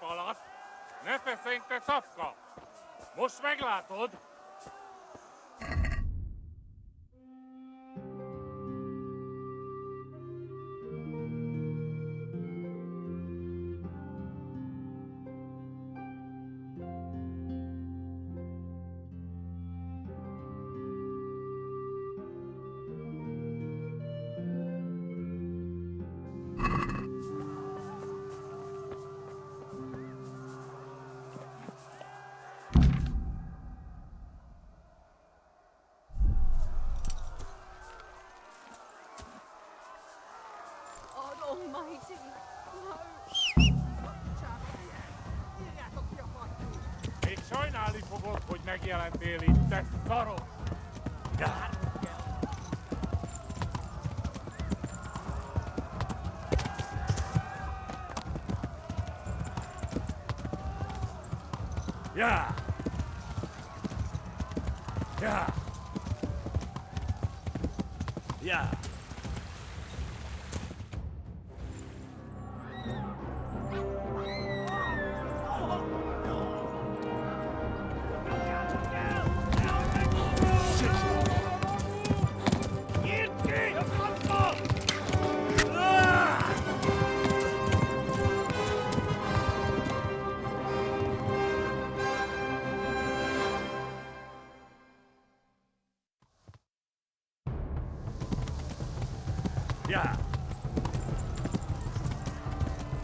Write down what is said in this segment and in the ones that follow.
falat, ne feszénk te szapka! Most meglátod! Almighty, no! Írjátok ki a fattyút! Még sajnálni fogod, hogy megjelentél itt, te szarok! Ja. Ja. Ja. Ja.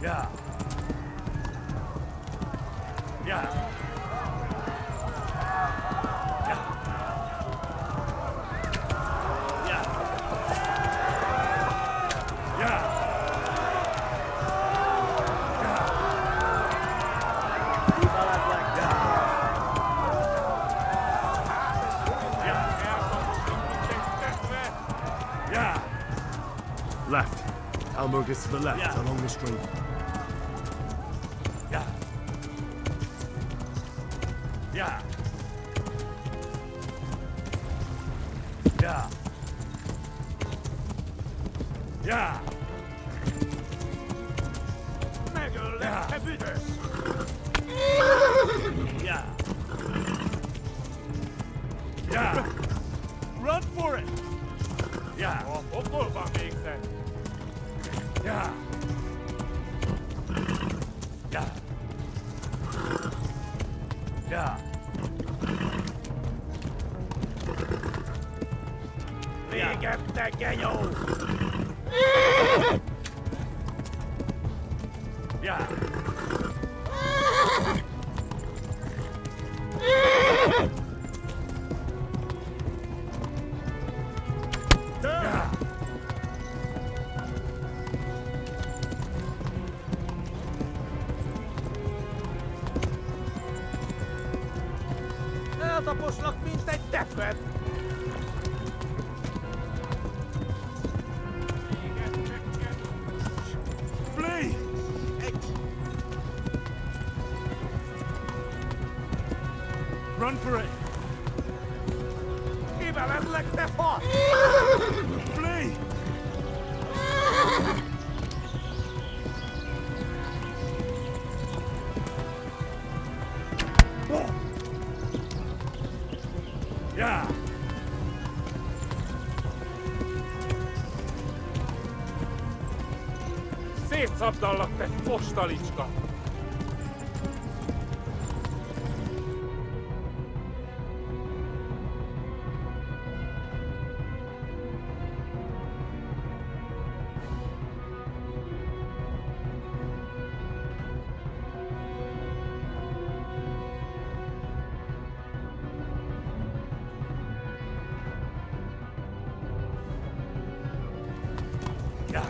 Ja. Ja. Ja. Left. Almog is to the left, along the street. Yeah. Yeah. Yeah. Yeah. Megöl te büdös! Yeah. Yeah. Run for it! Yeah. Hol van végzett? Yeah. Yeah. Yeah. Végebb, te genyó! Yeah. Eltaposlak, mint egy tepet! Flee! Run for it! Kivelezlek, te fasz! Flee! Yeah! Szétszabdallak, te postalicska! Yeah.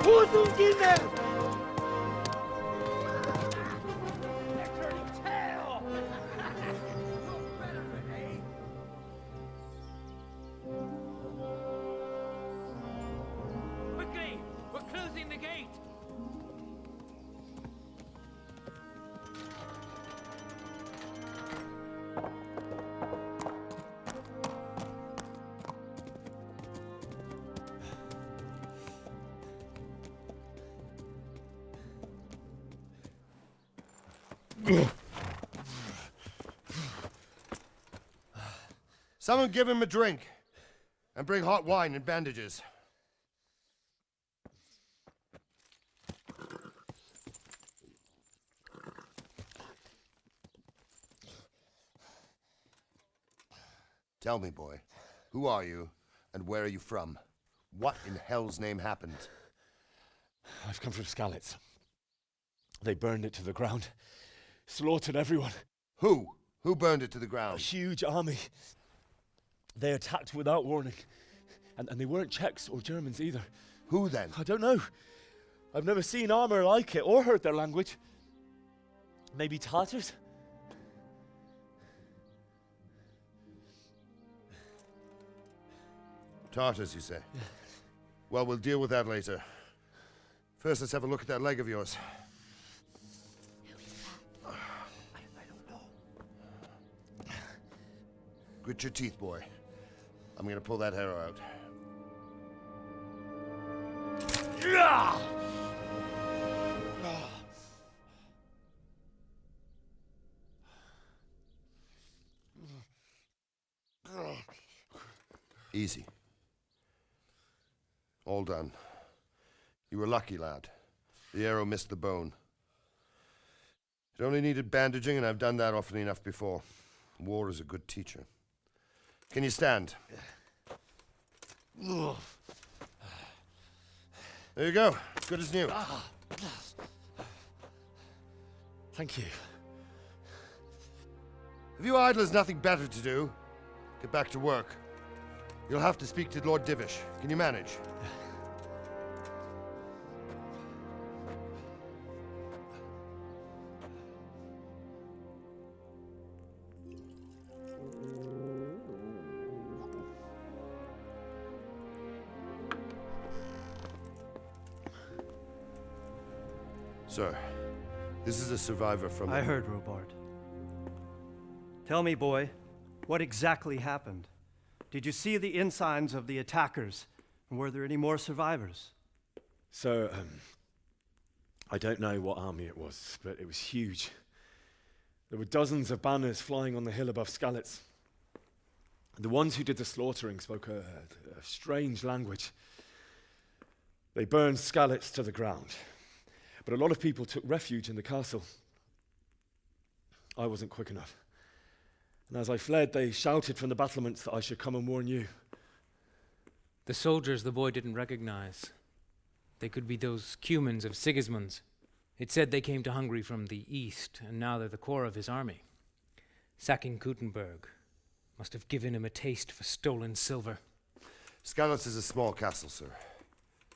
Húzzunk innen! Turning tail! Quickly! We're closing the gate! Someone give him a drink. And bring hot wine and bandages. Tell me, boy, who are you and where are you from? What in hell's name happened? I've come from Skalitz. They burned it to the ground, slaughtered everyone. Who? Who burned it to the A ground? huge army. They attacked without warning. And they weren't Czechs or Germans either. Who then? I don't know. I've never seen armor like it or heard their language. Maybe Tatars? Tartars, you say? Well, we'll deal with that later. First, let's have a look at that leg of yours. I don't know. Grit your teeth, boy. I'm gonna pull that arrow out. Easy. All done. You were lucky, lad. The arrow missed the bone. It only needed bandaging, and I've done that often enough before. War is a good teacher. Can you stand? There you go. Good as new. Thank you. If you idlers nothing better to do, get back to work. You'll have to speak to Lord Divish. Can you manage? Sir, this is a survivor from... I heard, Robard. Tell me, boy, what exactly happened? Did you see the ensigns of the attackers? And were there any more survivors? So, I don't know what army it was, but it was huge. There were dozens of banners flying on the hill above Skalitz. The ones who did the slaughtering spoke a strange language. They burned Skalitz to the ground, but a lot of people took refuge in the castle. I wasn't quick enough. And as I fled, they shouted from the battlements that I should come and warn you. The soldiers the boy didn't recognize. They could be those Cumans of Sigismund's. It said they came to Hungary from the east, and now they're the core of his army. Sacking Gutenberg must have given him a taste for stolen silver. Skalitz is a small castle, sir.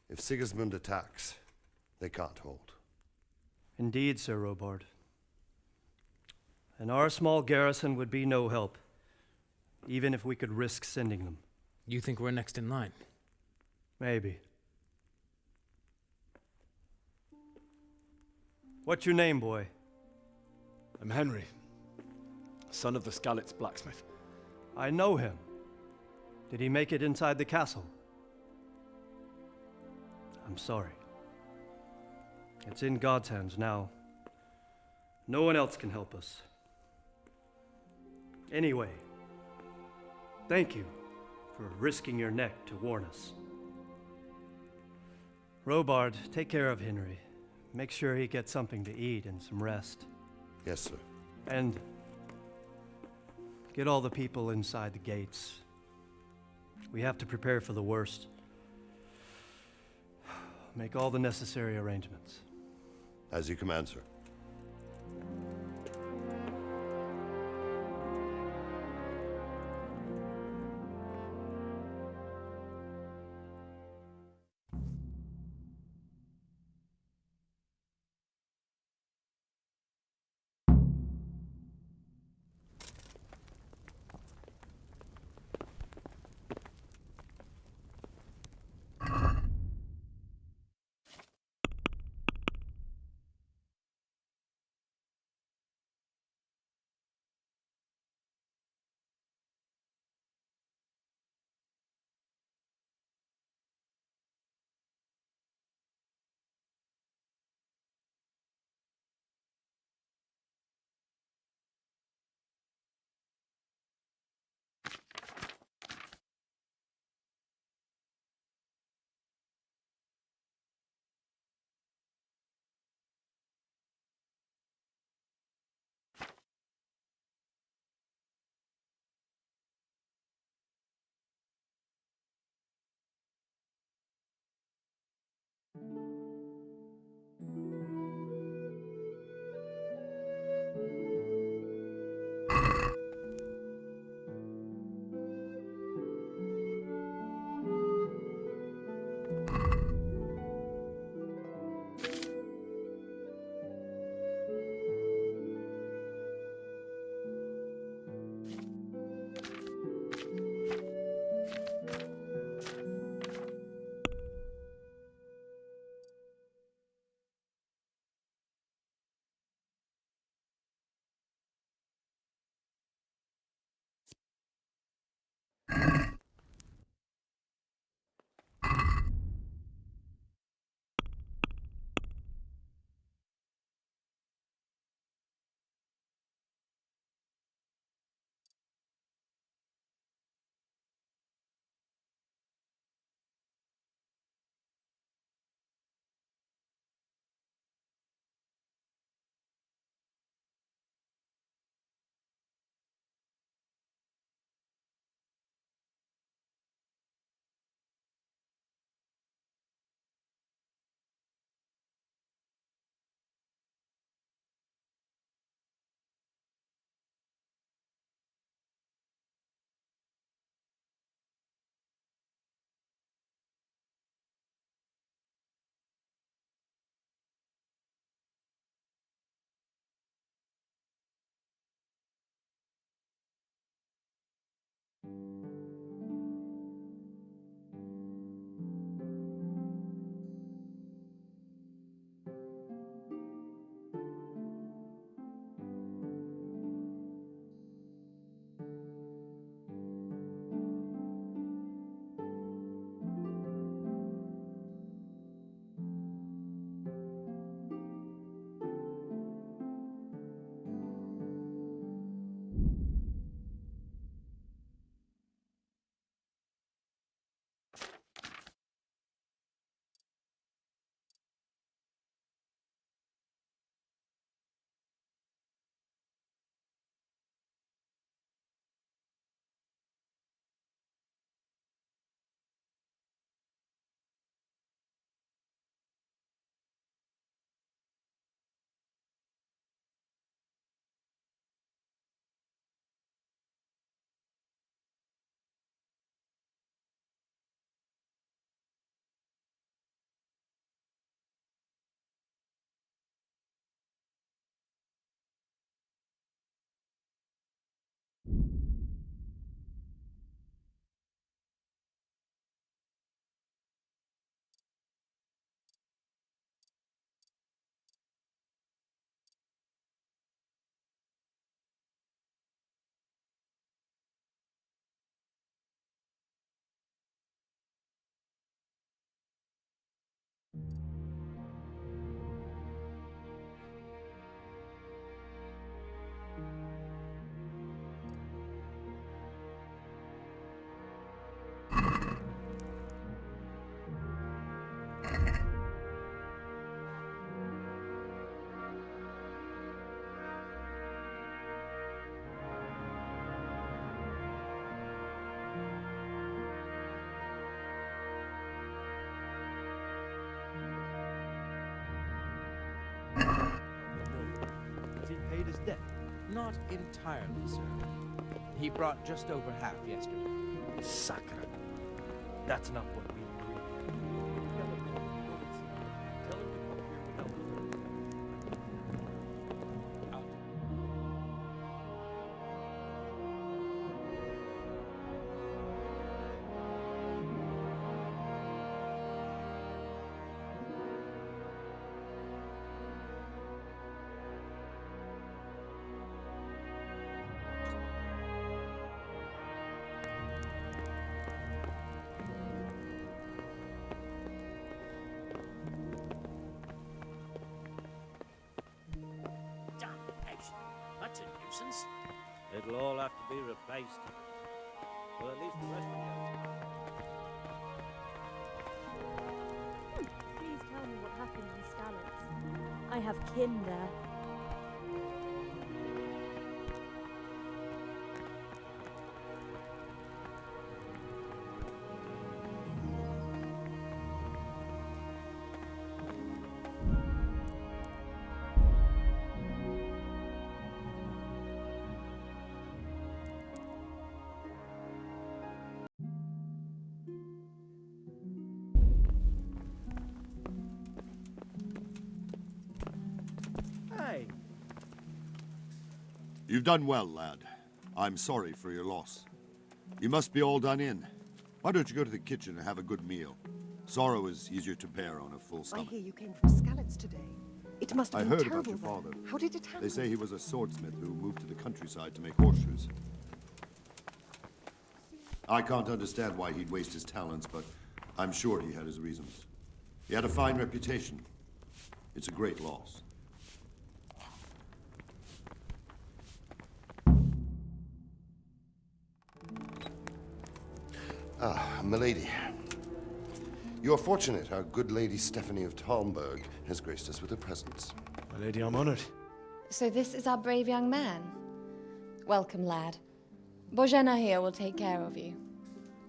If Sigismund attacks, they can't hold. Indeed, Sir Robard. And our small garrison would be no help, even if we could risk sending them. You think we're next in line? Maybe. What's your name, boy? I'm Henry, son of the Skalitz blacksmith. I know him. Did he make it inside the castle? I'm sorry. It's in God's hands now. No one else can help us. Anyway, thank you for risking your neck to warn us. Robard, take care of Henry. Make sure he gets something to eat and some rest. Yes, sir. And get all the people inside the gates. We have to prepare for the worst. Make all the necessary arrangements. As you command, sir. Not entirely, sir. He brought just over half yesterday. Sacre. That's not what we agreed. That's a nuisance. It'll all have to be replaced. Well, at least the rest of it. Please tell me what happened in Skalitz. I have kin there. Hey, You've done well, lad. I'm sorry for your loss. You must be all done in. Why don't you go to the kitchen and have a good meal? Sorrow is easier to bear on a full I stomach. hear you came from Skalitz today. It must have I been heard terrible about your there. father. How did it happen? They say he was a swordsmith who moved to the countryside to make horseshoes. I can't understand why he'd waste his talents, but I'm sure he had his reasons. He had a fine reputation. It's a great loss. Ah, milady. You are fortunate our good lady Stephanie of Talmberg has graced us with her presence. My lady, I'm honored. So this is our brave young man. Welcome, lad. Bojena here will take care of you.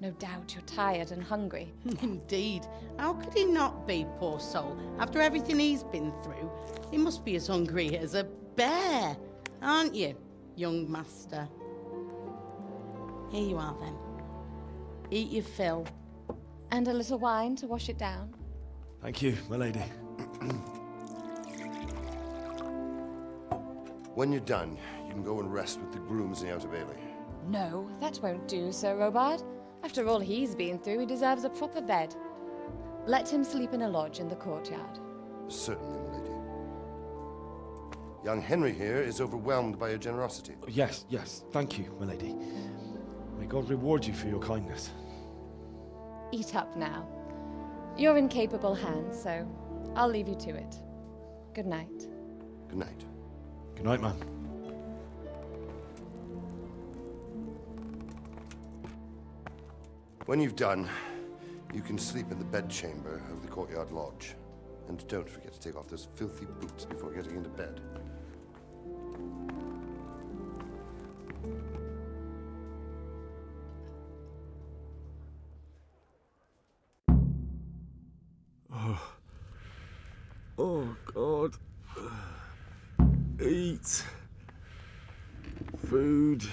No doubt you're tired and hungry. Indeed. How could he not be, poor soul? After everything he's been through, he must be as hungry as a bear, aren't you, young master? Here you are, then. Eat your fill. And a little wine to wash it down. Thank you, my lady. When you're done, you can go and rest with the grooms in the Outer Bailey. No, that won't do, Sir Robard. After all he's been through, he deserves a proper bed. Let him sleep in a lodge in the courtyard. Certainly, milady. Young Henry here is overwhelmed by your generosity. Yes, yes. Thank you, my lady. May God reward you for your kindness. Eat up now. You're in capable hands, so I'll leave you to it. Good night. Good night. Good night, man. When you've done, you can sleep in the bedchamber of the courtyard lodge. And don't forget to take off those filthy boots before getting into bed. Oh, God. Eat. Food.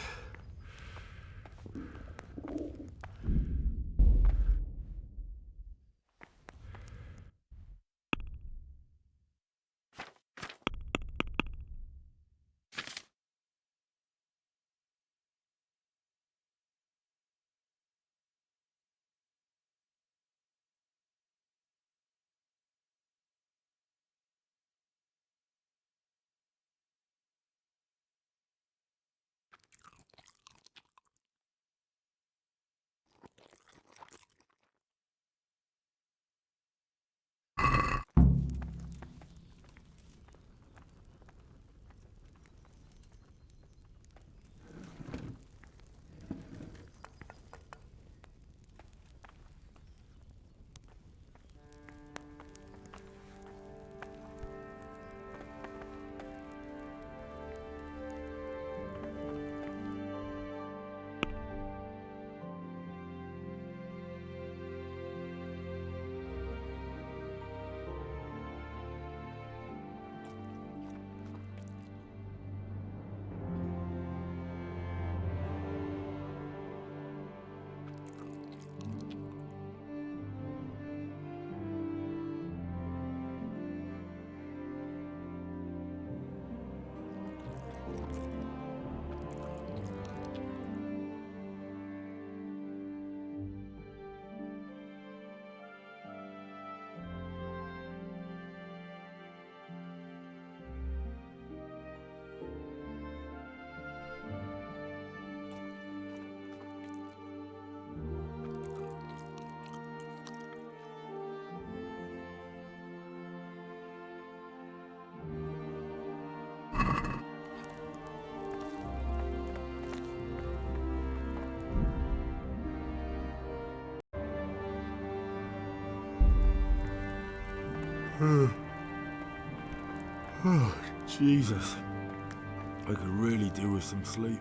Oh, Jesus. I could really do with some sleep.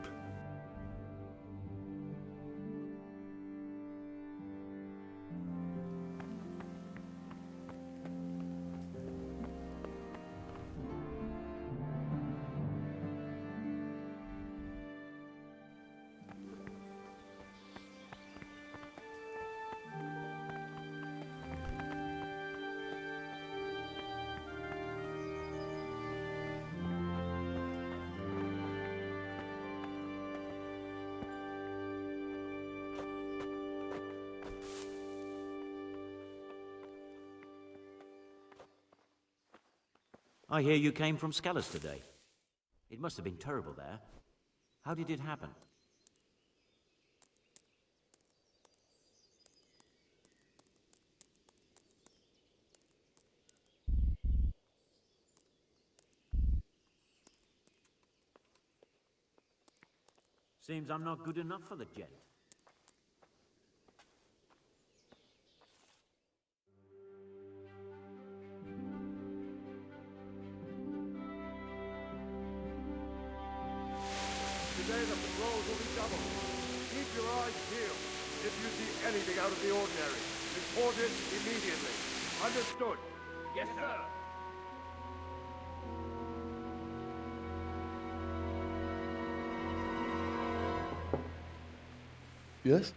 I hear you came from Scallas today. It must have been terrible there. How did it happen? Seems I'm not good enough for the gent. Today the patrols will be doubled. Keep your eyes peeled. If you see anything out of the ordinary, report it immediately. Understood? Yes, sir. Yes?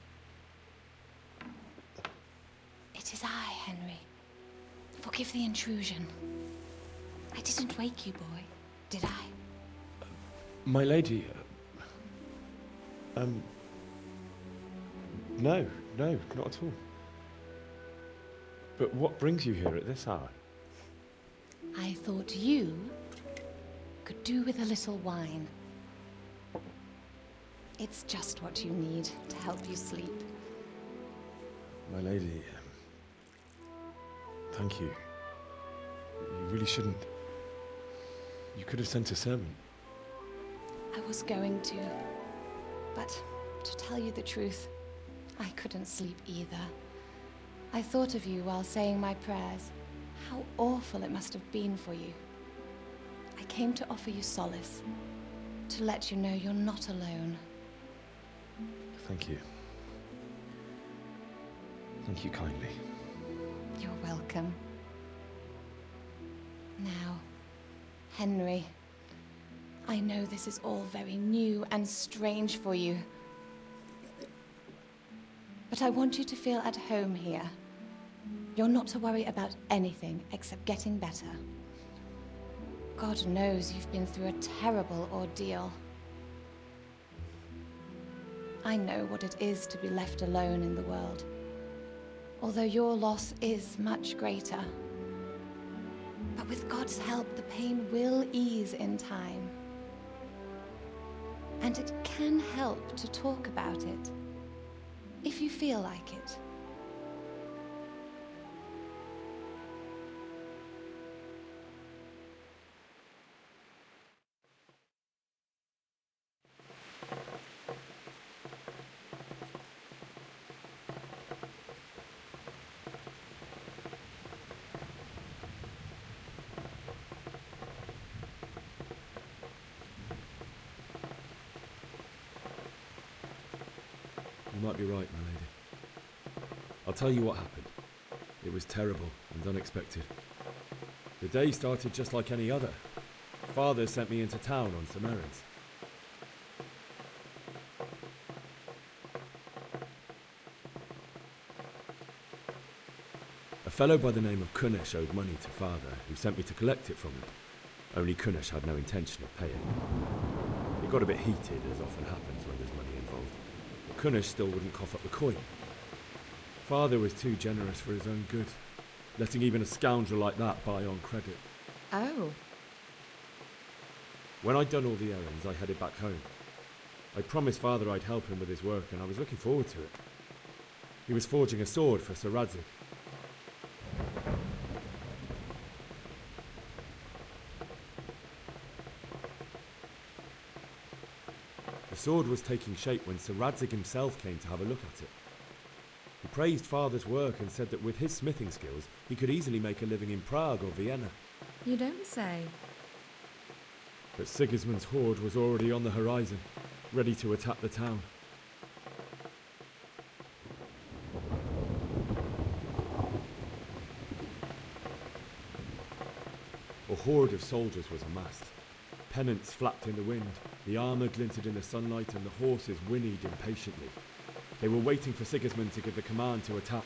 It is I, Henry. Forgive the intrusion. I didn't wake you, boy, did I? My lady, no, not at all. But what brings you here at this hour? I thought you could do with a little wine. It's just what you need to help you sleep. My lady, thank you. You really shouldn't. You could have sent a servant. I was going to, but to tell you the truth, I couldn't sleep either. I thought of you while saying my prayers. How awful it must have been for you. I came to offer you solace, to let you know you're not alone. Thank you. Thank you kindly. You're welcome. Now, Henry, I know this is all very new and strange for you. But I want you to feel at home here. You're not to worry about anything except getting better. God knows you've been through a terrible ordeal. I know what it is to be left alone in the world, although your loss is much greater. But with God's help, the pain will ease in time. And it can help to talk about it, if you feel like it. You might be right, my lady. I'll tell you what happened. It was terrible and unexpected. The day started just like any other. Father sent me into town on some errands. A fellow by the name of Kunesh owed money to Father, who sent me to collect it from him. Only Kunesh had no intention of paying. It got a bit heated, as often happens when there's money involved. But Kunesh still wouldn't cough up the coin. Father was too generous for his own good, letting even a scoundrel like that buy on credit. Oh. When I'd done all the errands, I headed back home. I promised Father I'd help him with his work, and I was looking forward to it. He was forging a sword for Sir Radzik. The sword was taking shape when Sir Radzik himself came to have a look at it. He praised Father's work and said that with his smithing skills, he could easily make a living in Prague or Vienna. You don't say. But Sigismund's horde was already on the horizon, ready to attack the town. A horde of soldiers was amassed. Pennants flapped in the wind, the armour glinted in the sunlight, and the horses whinnied impatiently. They were waiting for Sigismund to give the command to attack.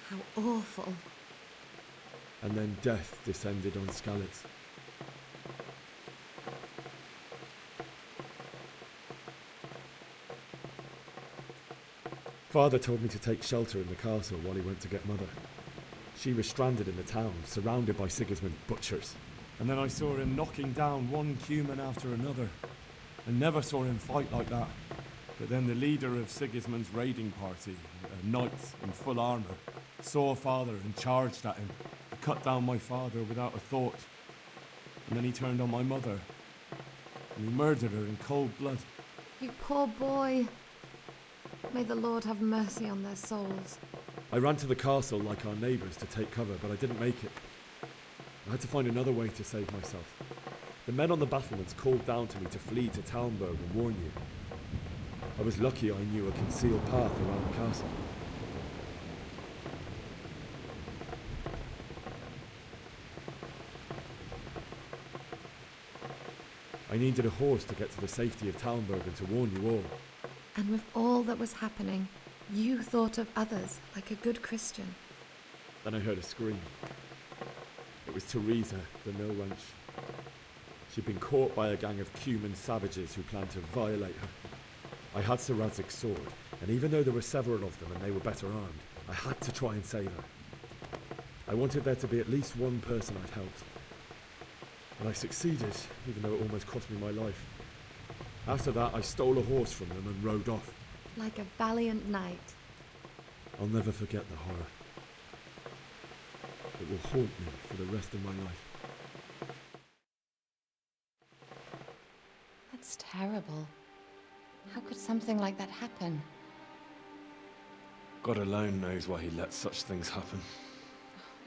How awful. And then death descended on Skalitz. Father told me to take shelter in the castle while he went to get Mother. She was stranded in the town, surrounded by Sigismund's butchers. And then I saw him knocking down one Cuman after another. I never saw him fight like that. But then the leader of Sigismund's raiding party, a knight in full armour, saw Father and charged at him. He cut down my father without a thought. And then he turned on my mother. And he murdered her in cold blood. You poor boy. May the Lord have mercy on their souls. I ran to the castle like our neighbours to take cover, but I didn't make it. I had to find another way to save myself. The men on the battlements called down to me to flee to Talmberg and warn you. I was lucky I knew a concealed path around the castle. I needed a horse to get to the safety of Talmberg and to warn you all. And with all that was happening, you thought of others like a good Christian. Then I heard a scream. It was Teresa, the mill wench. She'd been caught by a gang of Cuman savages who planned to violate her. I had Sir Radzig's sword, and even though there were several of them and they were better armed, I had to try and save her. I wanted there to be at least one person I'd helped. And I succeeded, even though it almost cost me my life. After that, I stole a horse from them and rode off. Like a valiant knight. I'll never forget the horror. It will haunt me for the rest of my life. That's terrible. How could something like that happen? God alone knows why he lets such things happen.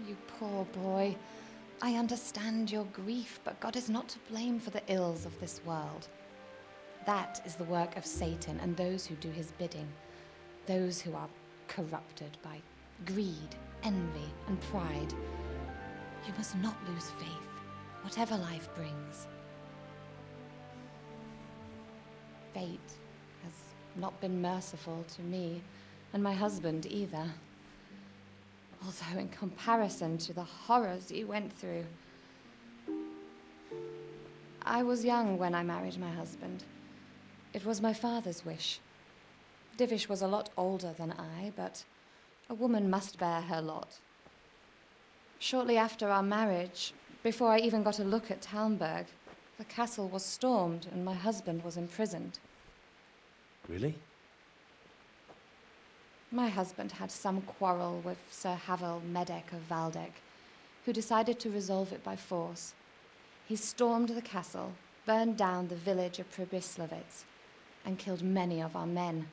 You poor boy. I understand your grief, but God is not to blame for the ills of this world. That is the work of Satan and those who do his bidding. Those who are corrupted by greed, envy, and pride. You must not lose faith, whatever life brings. Fate has not been merciful to me, and my husband either. Although in comparison to the horrors you went through. I was young when I married my husband. It was my father's wish. Divish was a lot older than I, but a woman must bear her lot. Shortly after our marriage, before I even got a look at Talmberg, the castle was stormed and my husband was imprisoned. Really? My husband had some quarrel with Sir Havel Medek of Valdek, who decided to resolve it by force. He stormed the castle, burned down the village of Pribyslavitz, and killed many of our men,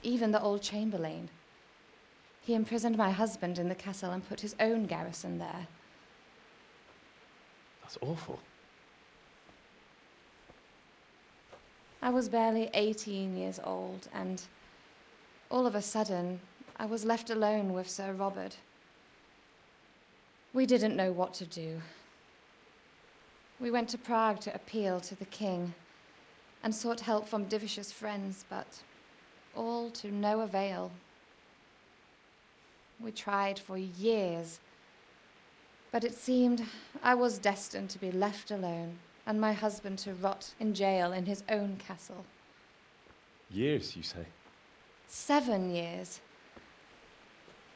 even the old chamberlain. He imprisoned my husband in the castle and put his own garrison there. That's awful. I was barely 18 years old, and all of a sudden, I was left alone with Sir Robert. We didn't know what to do. We went to Prague to appeal to the king and sought help from Divish's friends, but all to no avail. We tried for years, but it seemed I was destined to be left alone and my husband to rot in jail in his own castle. Years, you say? 7 years.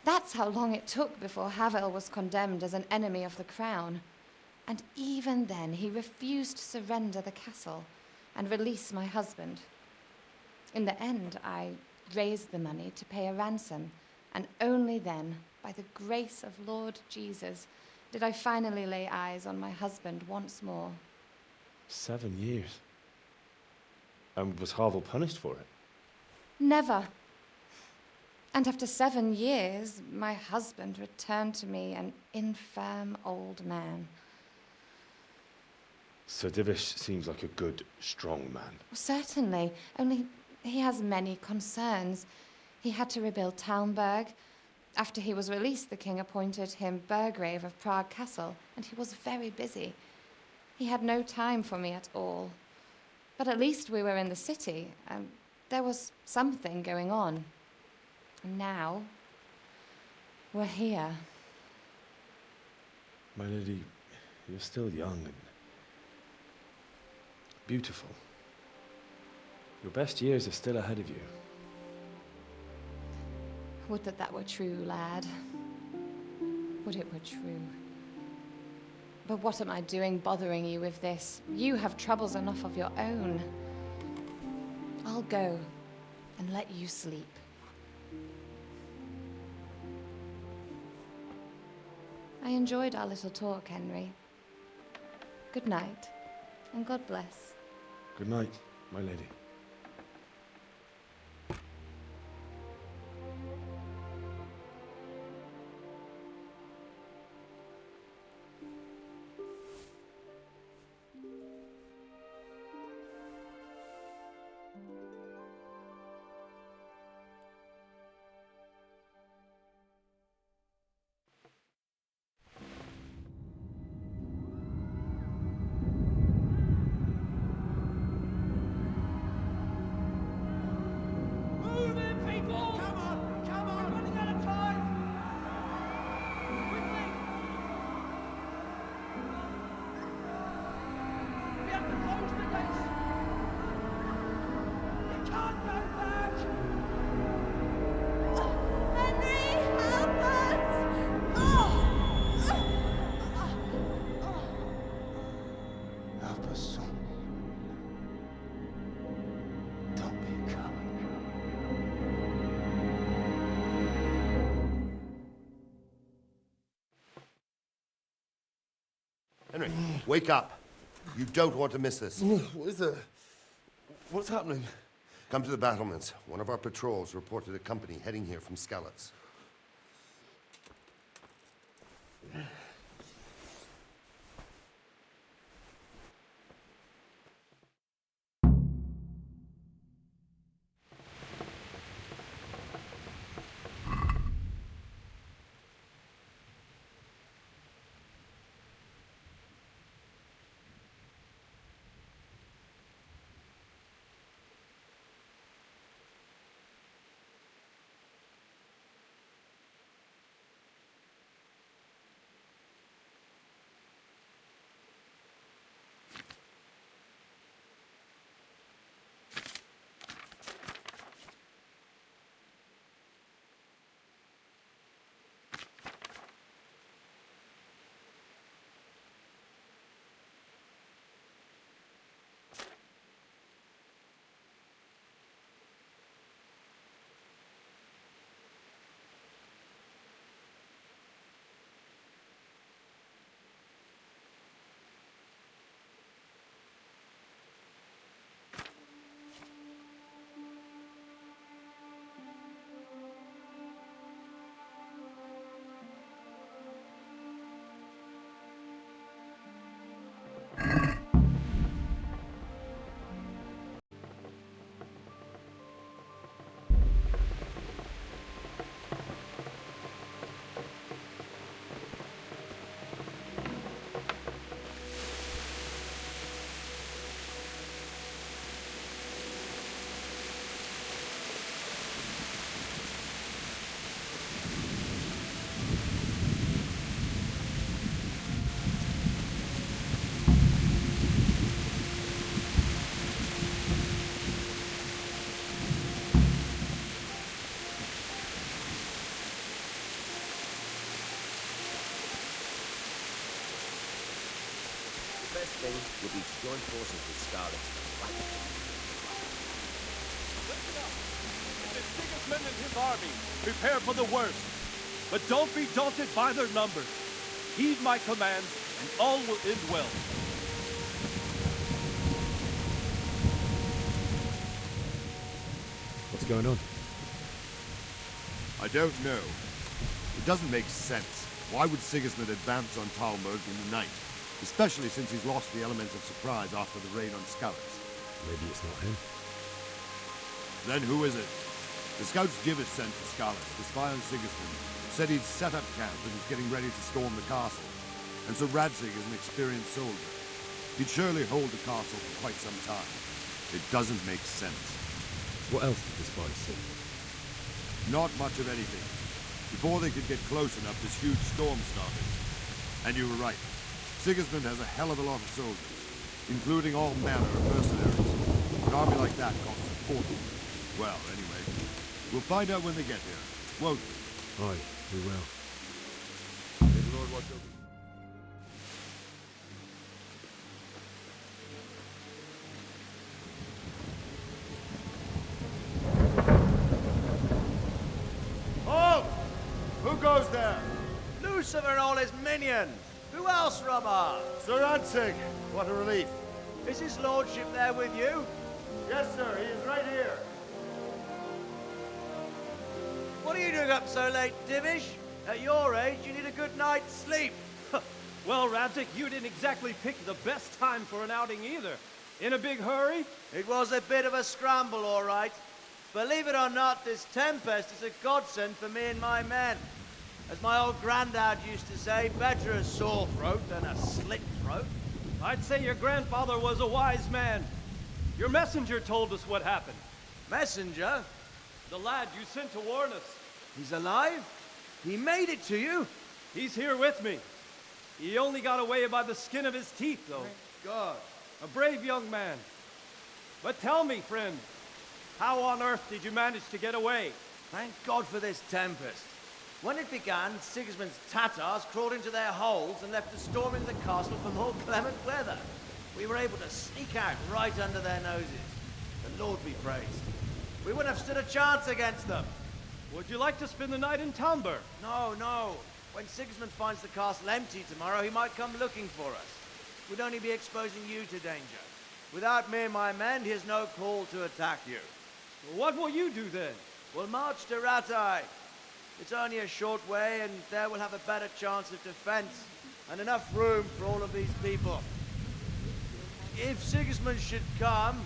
That's how long it took before Havel was condemned as an enemy of the crown. And even then, he refused to surrender the castle and release my husband. In the end, I raised the money to pay a ransom, and only then, by the grace of Lord Jesus, did I finally lay eyes on my husband once more. 7 years? And was Havel punished for it? Never. And after 7 years, my husband returned to me an infirm old man. Sir Divish seems like a good, strong man. Certainly, only he has many concerns. He had to rebuild Talmberg. After he was released, the king appointed him Burgrave of Prague Castle, and he was very busy. He had no time for me at all. But at least we were in the city, and there was something going on. And now, we're here. My lady, you're still young and beautiful. Your best years are still ahead of you. Would that that were true, lad. Would it were true. But what am I doing bothering you with this? You have troubles enough of your own. I'll go and let you sleep. I enjoyed our little talk, Henry. Good night, and God bless. Good night, my lady. Henry, wake up. You don't want to miss this. What is it? What's happening? Come to the battlements. One of our patrols reported a company heading here from Skalitz. Best thing would be to join forces with Skalitz and fight them. Listen up! It is Sigismund and his army. Prepare for the worst. But don't be daunted by their numbers. Heed my commands, and all will end well. What's going on? I don't know. It doesn't make sense. Why would Sigismund advance on Talmberg in the night? Especially since he's lost the elements of surprise after the raid on Skalitz. Maybe it's not him. Then who is it? The scouts Givish sent to Skalitz to spy on Sigismund said he'd set up camp and was getting ready to storm the castle. And so Radzig is an experienced soldier. He'd surely hold the castle for quite some time. It doesn't make sense. What else did the spies see? Not much of anything. Before they could get close enough, this huge storm started. And you were right. Sigismund has a hell of a lot of soldiers, including all manner of mercenaries. An army like that costs a fortune. Well, anyway, we'll find out when they get here, won't we? Aye, we will. May the Lord watch over you. Halt! Who goes there? Lucifer and all his minions. Who else, Robber? Sir Radzig. What a relief. Is his lordship there with you? Yes, sir. He is right here. What are you doing up so late, Divish? At your age, you need a good night's sleep. Well, Radzig, you didn't exactly pick the best time for an outing either. In a big hurry? It was a bit of a scramble, all right. Believe it or not, this tempest is a godsend for me and my men. As my old granddad used to say, better a sore throat than a slit throat. I'd say your grandfather was a wise man. Your messenger told us what happened. Messenger? The lad you sent to warn us. He's alive? He made it to you? He's here with me. He only got away by the skin of his teeth, though. Thank God. A brave young man. But tell me, friend, how on earth did you manage to get away? Thank God for this tempest. When it began, Sigismund's Tatars crawled into their holes and left us storming the castle for more clement weather. We were able to sneak out right under their noses. The Lord be praised. We wouldn't have stood a chance against them. Would you like to spend the night in Talmberg? No, no. When Sigismund finds the castle empty tomorrow, he might come looking for us. We'd only be exposing you to danger. Without me and my men, he has no call to attack you. What will you do then? We'll march to Ratai. It's only a short way, and there we'll have a better chance of defense and enough room for all of these people. If Sigismund should come,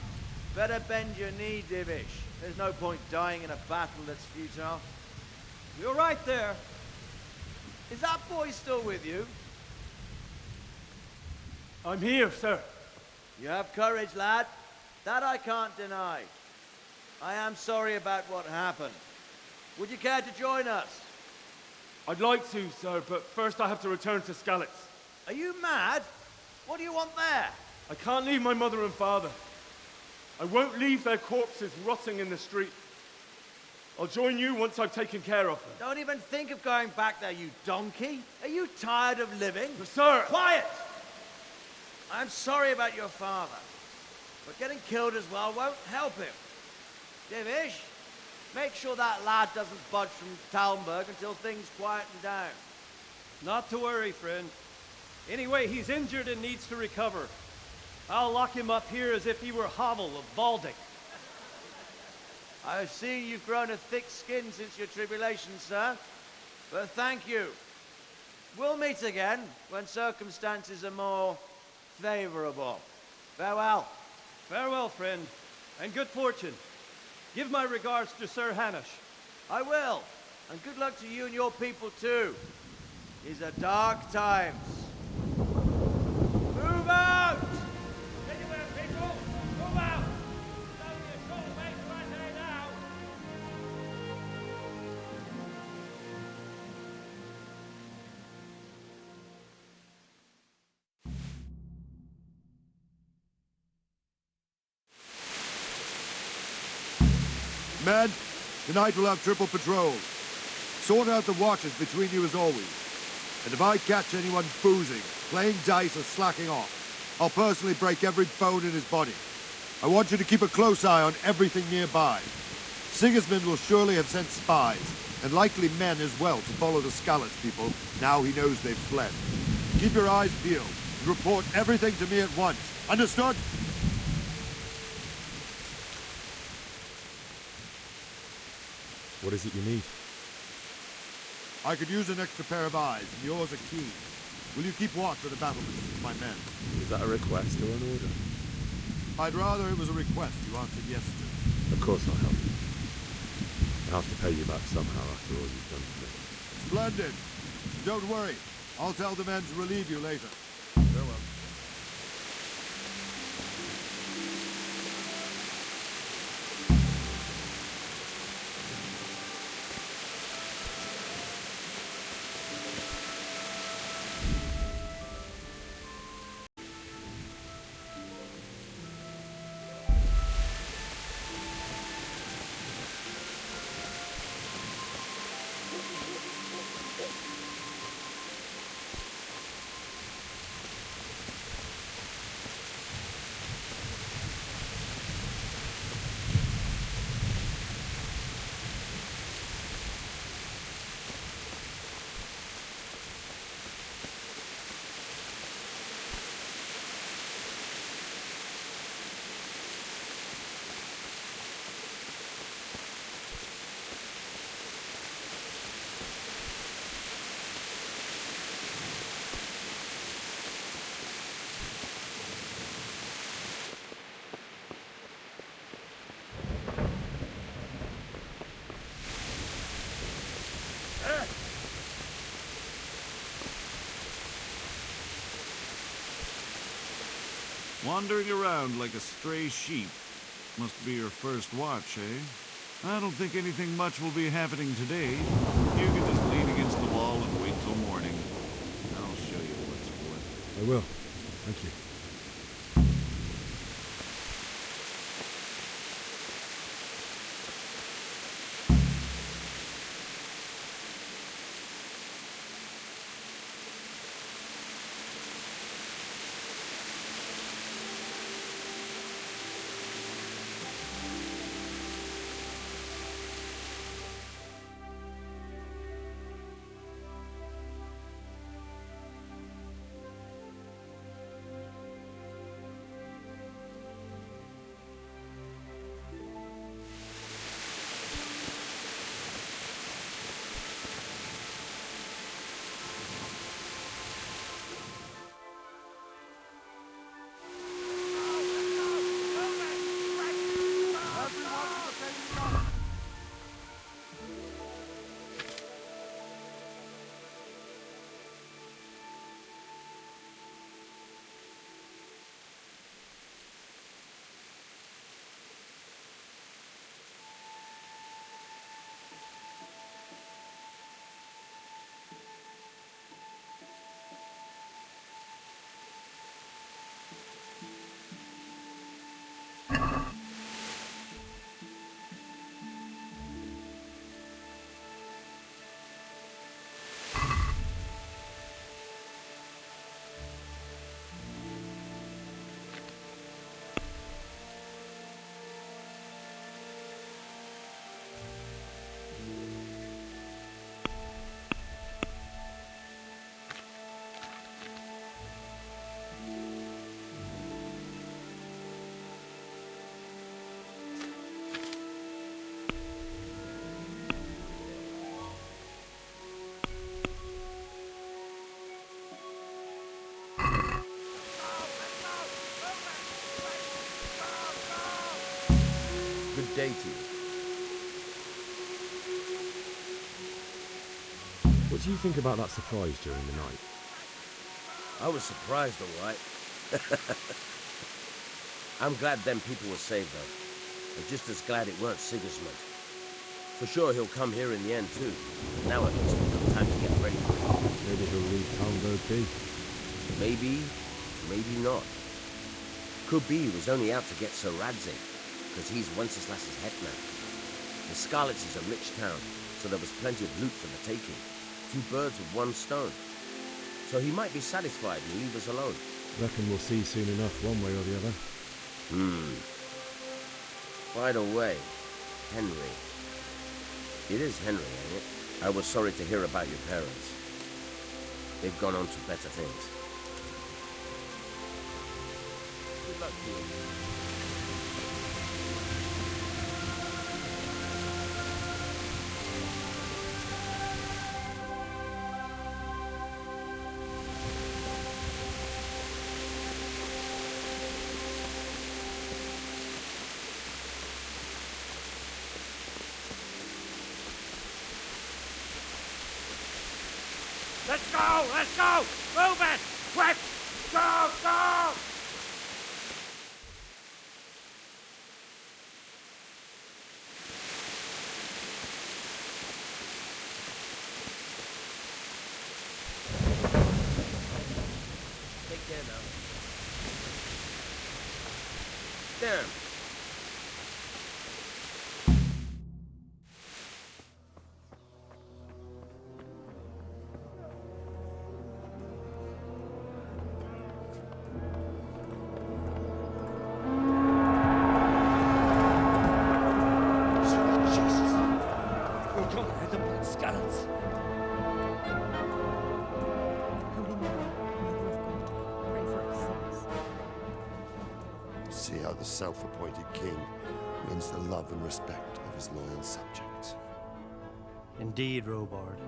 better bend your knee, Divish. There's no point dying in a battle that's futile. You're right there. Is that boy still with you? I'm here, sir. You have courage, lad. That I can't deny. I am sorry about what happened. Would you care to join us? I'd like to, sir, but first I have to return to Skalitz. Are you mad? What do you want there? I can't leave my mother and father. I won't leave their corpses rotting in the street. I'll join you once I've taken care of them. Don't even think of going back there, you donkey. Are you tired of living? But sir! Quiet! I'm sorry about your father, but getting killed as well won't help him. Divish, make sure that lad doesn't budge from Talmberg until things quieten down. Not to worry, friend. Anyway, he's injured and needs to recover. I'll lock him up here as if he were Havel of Baldic. I've seen you've grown a thick skin since your tribulation, sir. But thank you. We'll meet again when circumstances are more favorable. Farewell. Farewell, friend, and good fortune. Give my regards to Sir Hanush. I will. And good luck to you and your people, too. These are dark times. Move out! Anywhere, people! Move out! It's only a short way to Ratai now! Men, tonight we'll have triple patrols. Sort out the watches between you as always. And if I catch anyone boozing, playing dice or slacking off, I'll personally break every bone in his body. I want you to keep a close eye on everything nearby. Sigismund will surely have sent spies, and likely men as well, to follow the Skalitz people now he knows they've fled. Keep your eyes peeled and report everything to me at once. Understood? What is it you need? I could use an extra pair of eyes, and yours are keen. Will you keep watch of the battlements with my men? Is that a request or an order? I'd rather it was a request you answered yes to. Of course I'll help you. I have to pay you back somehow after all you've done for me. Splendid. Don't worry. I'll tell the men to relieve you later. Farewell. Wandering around like a stray sheep. Must be your first watch, eh? I don't think anything much will be happening today. You can just lean against the wall and wait till morning. I'll show you what's what. I will. Thank you. Day to you. What do you think about that surprise during the night? I was surprised, all right. I'm glad them people were saved, though. I'm just as glad it weren't Sigismund. For sure he'll come here in the end, too. But now at least we've got time to get ready for it. Maybe he'll leave town though, be. Maybe, maybe not. Could be he was only out to get Sir Radzig, because he's Wenceslas's hetman. The Scarlets is a rich town, so there was plenty of loot for the taking. 2 birds with 1 stone. So he might be satisfied and leave us alone. Reckon we'll see soon enough, one way or the other. By the way, Henry. It is Henry, ain't it? I was sorry to hear about your parents. They've gone on to better things. Good luck to you. Let's go! Let's go! Move it! Quick! Go! Go! Take care now. Damn. See how the self-appointed king wins the love and respect of his loyal subjects. Indeed, Robard.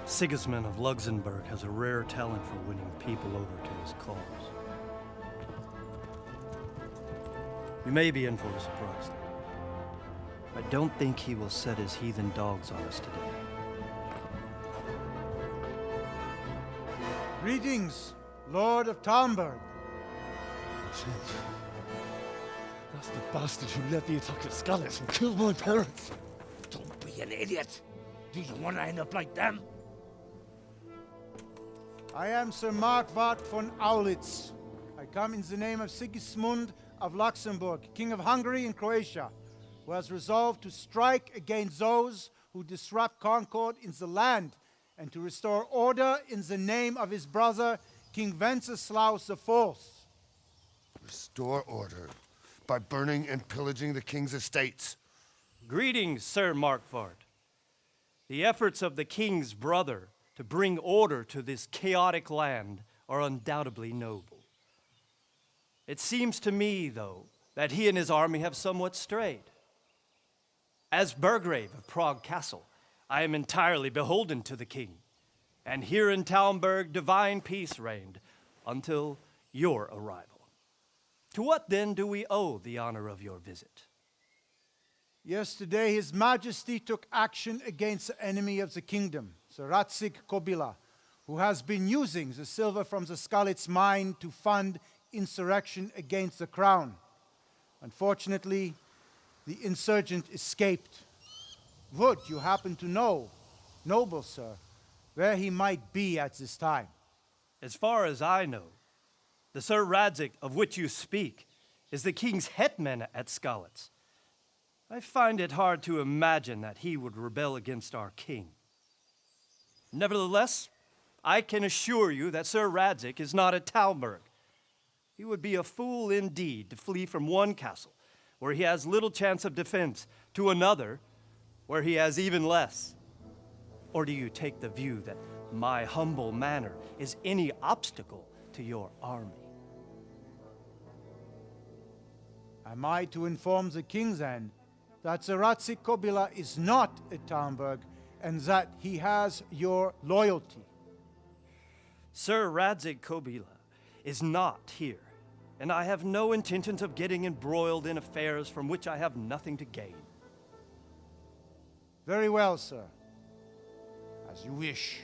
Sigismund of Luxembourg has a rare talent for winning people over to his cause. We may be in for a surprise, though. I don't think he will set his heathen dogs on us today. Greetings, Lord of Talmberg. That's the bastard who led the attack at Scarlet and killed my parents. Don't be an idiot. Do you want to end up like them? I am Sir Markwart von Aulitz. I come in the name of Sigismund of Luxembourg, King of Hungary and Croatia, who has resolved to strike against those who disrupt concord in the land and to restore order in the name of his brother, King Wenceslaus IV. Restore order by burning and pillaging the king's estates. Greetings, Sir Markwart. The efforts of the king's brother to bring order to this chaotic land are undoubtedly noble. It seems to me, though, that he and his army have somewhat strayed. As Burgrave of Prague Castle, I am entirely beholden to the king, and here in Talmberg divine peace reigned until your arrival. To what then do we owe the honor of your visit? Yesterday, His Majesty took action against the enemy of the kingdom, Sir Radzig Kobyla, who has been using the silver from the Skalitz mine to fund insurrection against the crown. Unfortunately, the insurgent escaped. Would you happen to know, noble sir, where he might be at this time? As far as I know, the Sir Radzig of which you speak is the king's hetman at Skalitz. I find it hard to imagine that he would rebel against our king. Nevertheless, I can assure you that Sir Radzig is not at Talmberg. He would be a fool indeed to flee from one castle where he has little chance of defense to another where he has even less. Or do you take the view that my humble manner is any obstacle to your army? Am I to inform the king then that Sir Radzig Kobyla is not at Talmberg and that he has your loyalty? Sir Radzig Kobyla is not here, and I have no intentions of getting embroiled in affairs from which I have nothing to gain. Very well, sir. As you wish.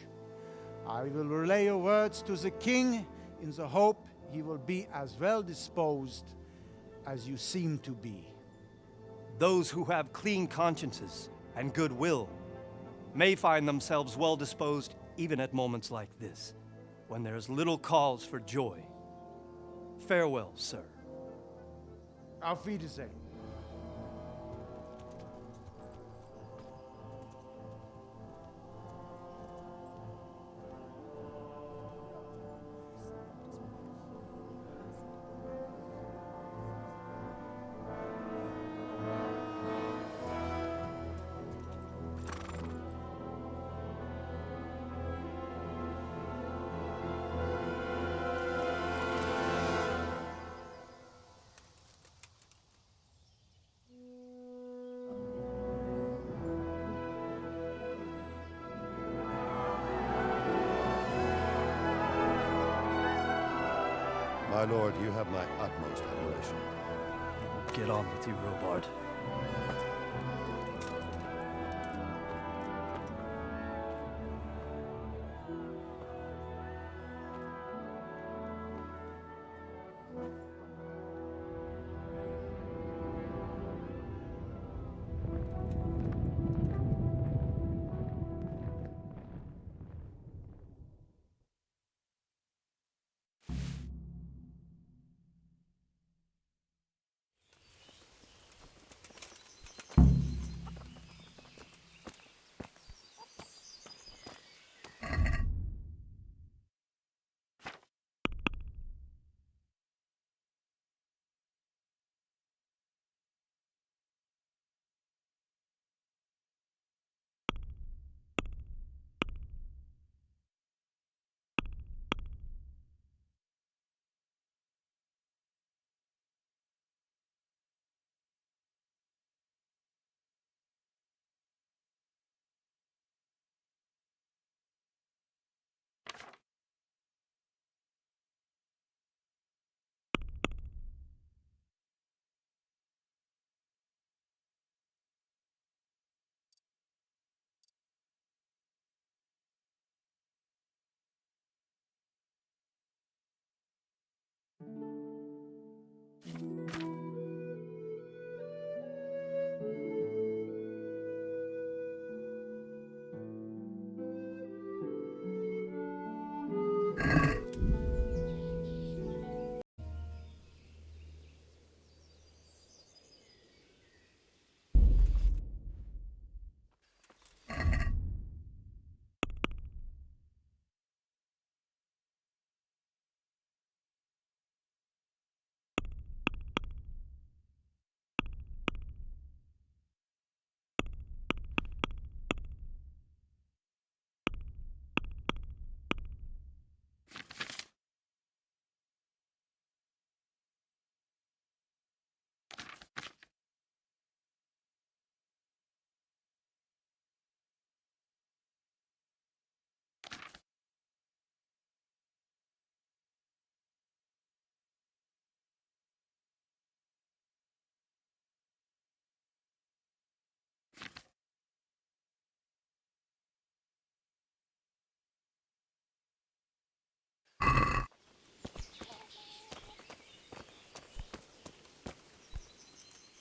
I will relay your words to the king in the hope he will be as well disposed as you seem to be. Those who have clean consciences and goodwill may find themselves well disposed even at moments like this, when there is little cause for joy. Farewell, sir. Auf Wiedersehen. My lord, you have my utmost admiration. Get on with you, Robard.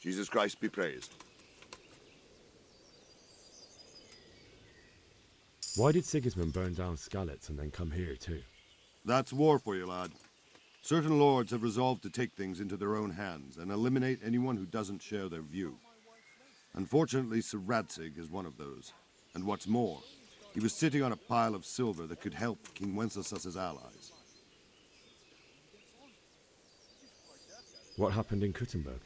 Jesus Christ be praised. Why did Sigismund burn down Skalitz and then come here too? That's war for you, lad. Certain lords have resolved to take things into their own hands and eliminate anyone who doesn't share their view. Unfortunately, Sir Radzig is one of those. And what's more, he was sitting on a pile of silver that could help King Wenceslas's allies. What happened in Kuttenberg?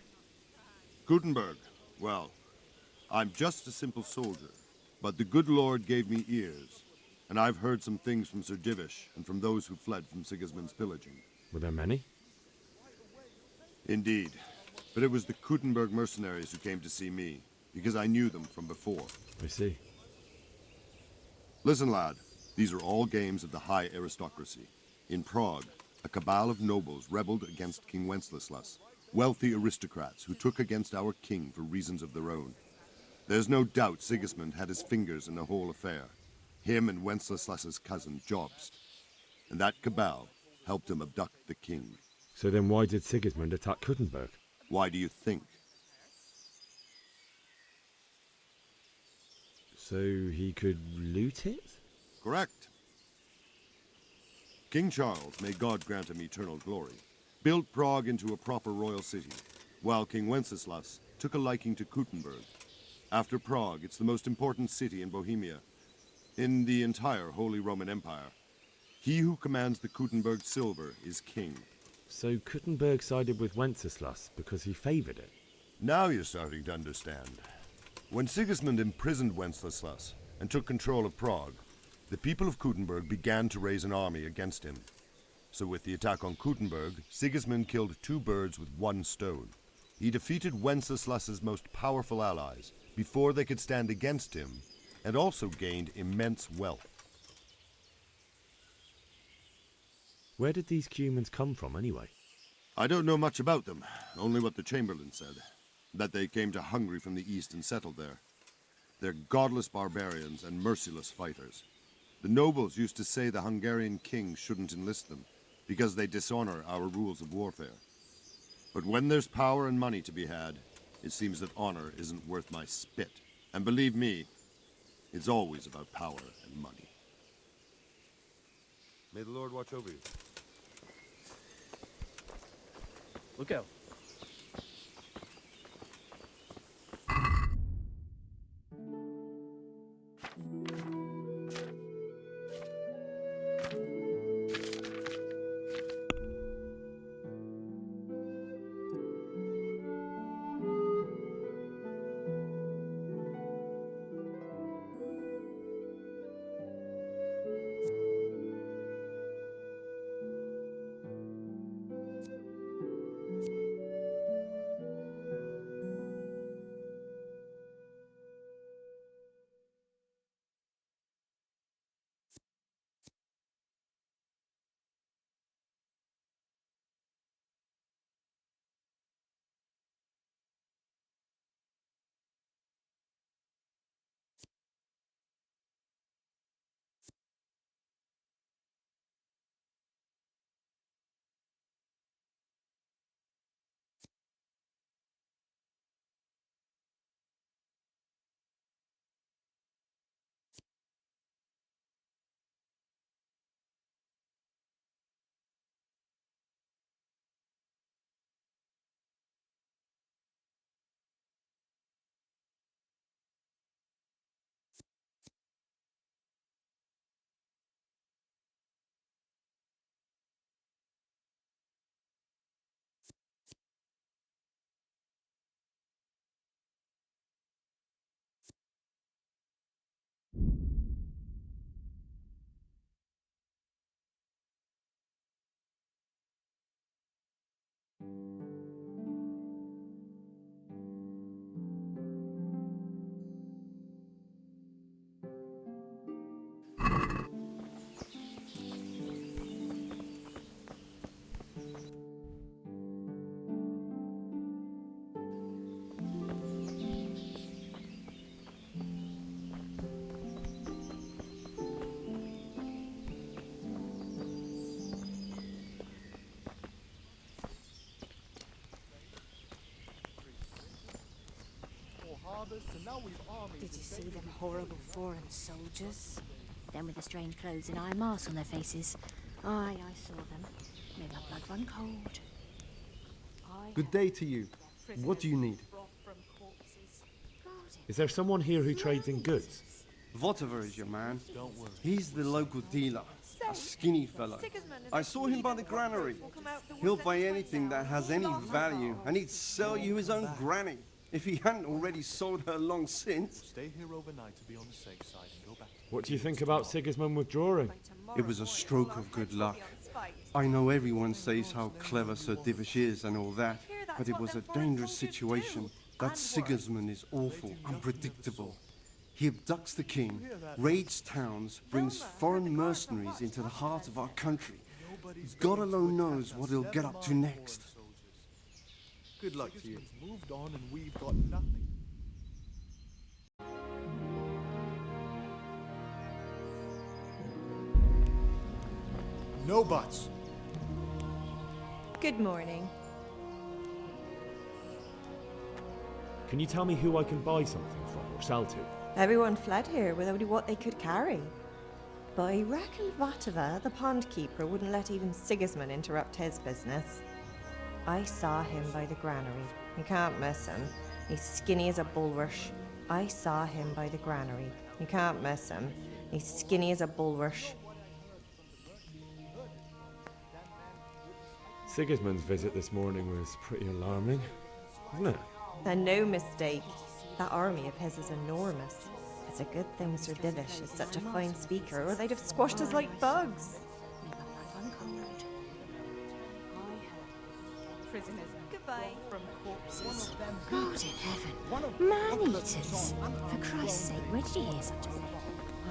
Gutenberg, well, I'm just a simple soldier, but the good Lord gave me ears, and I've heard some things from Sir Divish and from those who fled from Sigismund's pillaging. Were there many? Indeed, but it was the Kuttenberg mercenaries who came to see me, because I knew them from before. I see. Listen, lad, these are all games of the high aristocracy. In Prague, a cabal of nobles rebelled against King Wenceslas, wealthy aristocrats who took against our king for reasons of their own. There's no doubt Sigismund had his fingers in the whole affair. Him and Wenceslas's cousin, Jobst. And that cabal helped him abduct the king. So then why did Sigismund attack Kuttenberg? Why do you think? So he could loot it? Correct. King Charles, may God grant him eternal glory, built Prague into a proper royal city, while King Wenceslas took a liking to Kuttenberg. After Prague, it's the most important city in Bohemia, in the entire Holy Roman Empire. He who commands the Kuttenberg silver is king. So Kuttenberg sided with Wenceslas because he favoured it? Now you're starting to understand. When Sigismund imprisoned Wenceslas and took control of Prague, the people of Kuttenberg began to raise an army against him. So with the attack on Kuttenberg, Sigismund killed two birds with one stone. He defeated Wenceslas's most powerful allies before they could stand against him, and also gained immense wealth. Where did these Cumans come from anyway? I don't know much about them, only what the Chamberlain said. That they came to Hungary from the east and settled there. They're godless barbarians and merciless fighters. The nobles used to say the Hungarian king shouldn't enlist them, because they dishonor our rules of warfare. But when there's power and money to be had, it seems that honor isn't worth my spit. And believe me, it's always about power and money. May the Lord watch over you. Look out. Did you see them horrible foreign soldiers? Them with the strange clothes and iron masks on their faces. Aye, I saw them. Made my blood run cold. Good day to you. What do you need? Is there someone here who trades in goods? Whatever is your man. He's the local dealer, a skinny fellow. I saw him by the granary. He'll buy anything that has any value, and he'd sell you his own granny, if he hadn't already sold her long since. Stay here overnight to be on the safe side and go back. What do you think about Sigismund withdrawing? It was a stroke of good luck. I know everyone says how clever Sir Divish is and all that, but it was a dangerous situation. That Sigismund is awful, unpredictable. He abducts the king, raids towns, brings foreign mercenaries into the heart of our country. God alone knows what he'll get up to next. Good luck to you. Moved on and we've got nothing. No buts. Good morning. Can you tell me who I can buy something from or sell to? Everyone fled here with only what they could carry. But I reckon Vatava, the pond keeper, wouldn't let even Sigismund interrupt his business. I saw him by the granary. You can't miss him. He's skinny as a bulrush. I saw him by the granary. You can't miss him. He's skinny as a bulrush. Sigismund's visit this morning was pretty alarming, wasn't it? And no mistake. That army of his is enormous. It's a good thing Sir Divish is such a fine speaker, or they'd have squashed us like bugs. Prisoners, goodbye. From corpses. God in heaven. Man-eaters. For Christ's sake, where did you hear such a thing?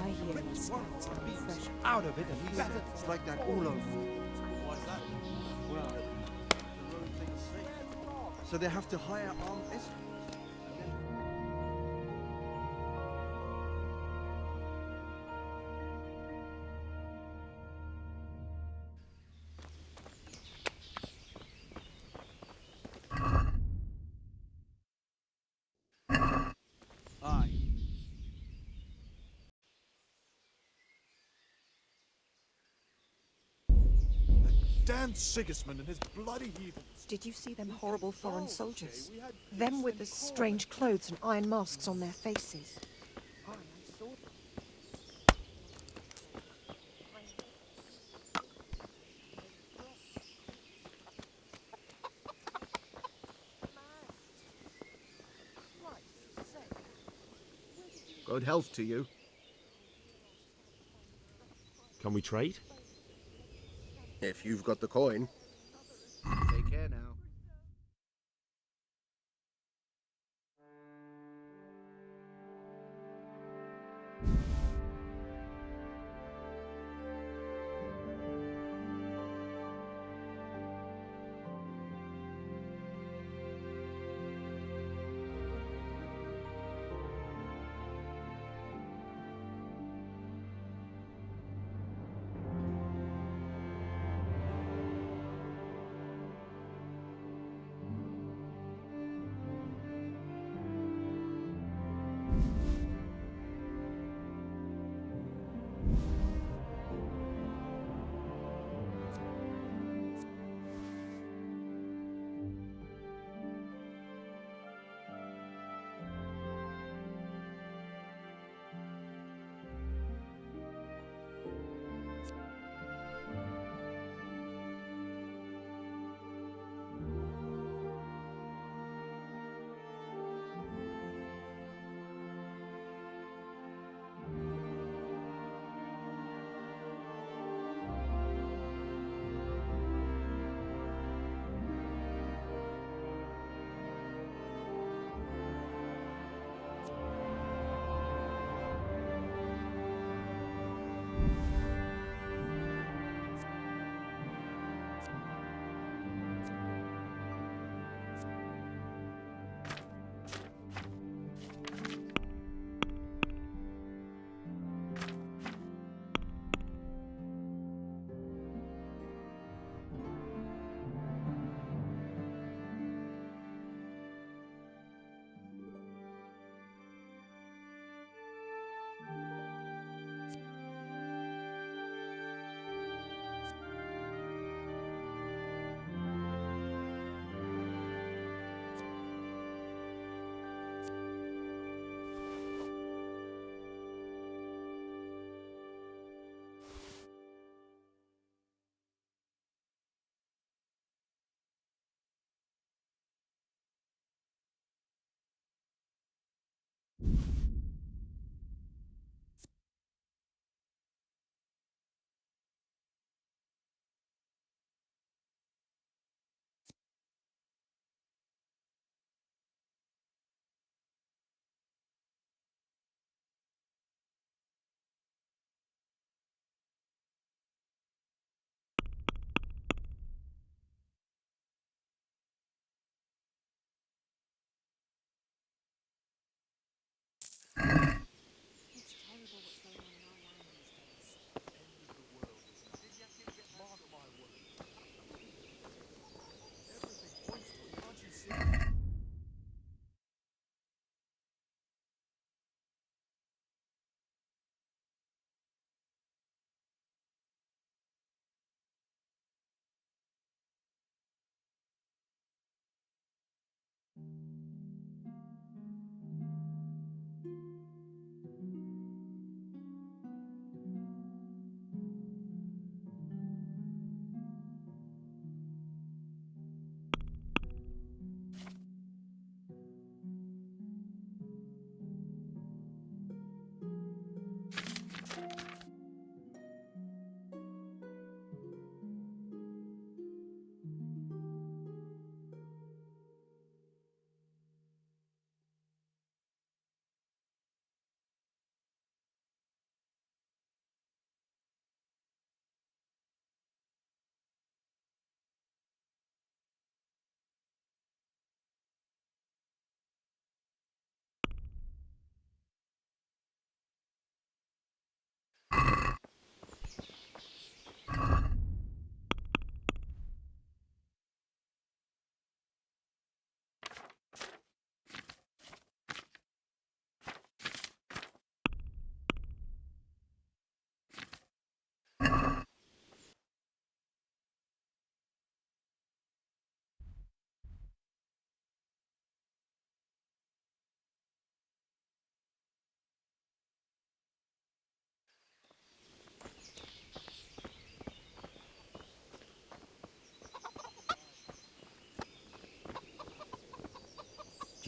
I hear the scouts are fresh Out of it and better. It's like that all over. Why's that? Well, the road thing's safe. So they have to hire armed escorts. Aye. Damn Sigismund and his bloody heathens. Did you see them horrible foreign soldiers? Them with the strange clothes and iron masks on their faces. Aye, I saw them. Good health to you. Can we trade? If you've got the coin. Take care now.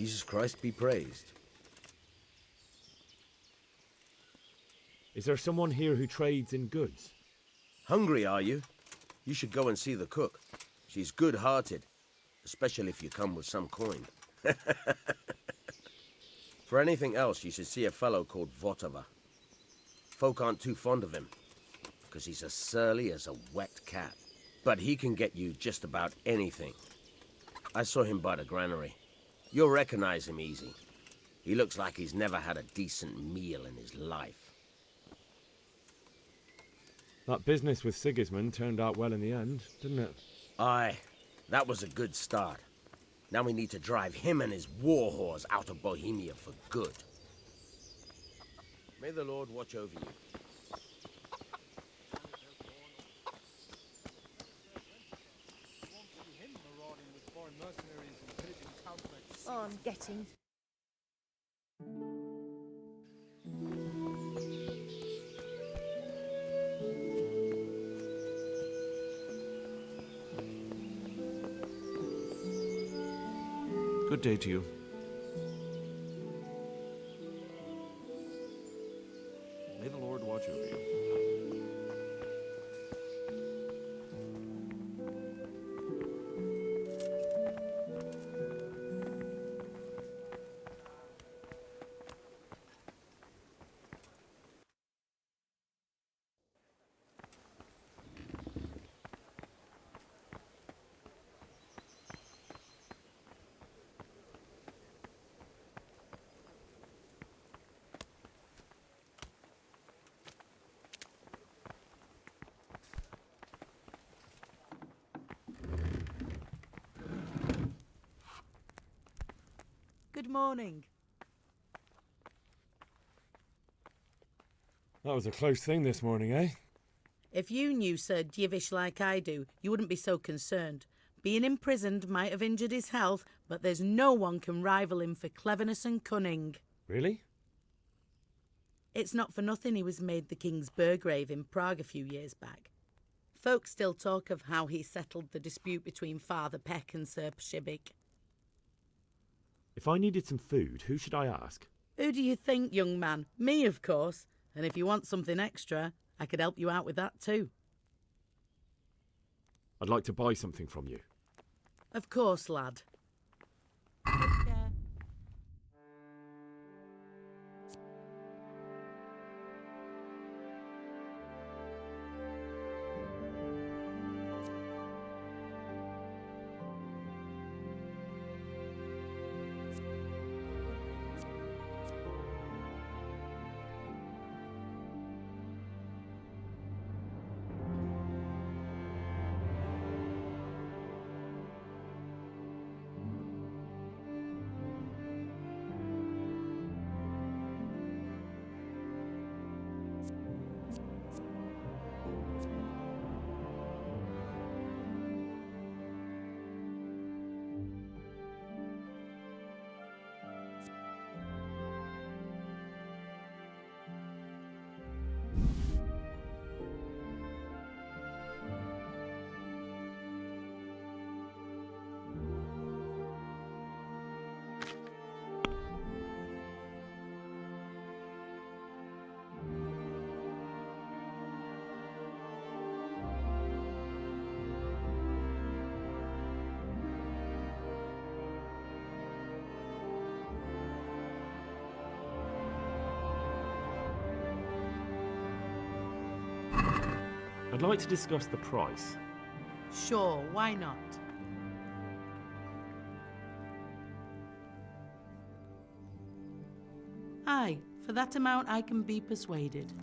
Jesus Christ be praised. Is there someone here who trades in goods? Hungry, are you? You should go and see the cook. She's good-hearted, especially if you come with some coin. For anything else, you should see a fellow called Votava. Folk aren't too fond of him, because he's as surly as a wet cat. But he can get you just about anything. I saw him by the granary. You'll recognize him easy. He looks like he's never had a decent meal in his life. That business with Sigismund turned out well in the end, didn't it? Aye, that was a good start. Now we need to drive him and his war whores out of Bohemia for good. May the Lord watch over you. Oh, I'm getting... Good day to you. May the Lord watch over you. Good morning. That was a close thing this morning, eh? If you knew Sir Divish like I do, you wouldn't be so concerned. Being imprisoned might have injured his health, but there's no one can rival him for cleverness and cunning. Really? It's not for nothing he was made the King's Burgrave in Prague a few years back. Folk still talk of how he settled the dispute between Father Peck and Sir Pshibik. If I needed some food, who should I ask? Who do you think, young man? Me, of course. And if you want something extra, I could help you out with that too. I'd like to buy something from you. Of course, lad. I'd like to discuss the price. Sure, why not? Aye, for that amount I can be persuaded.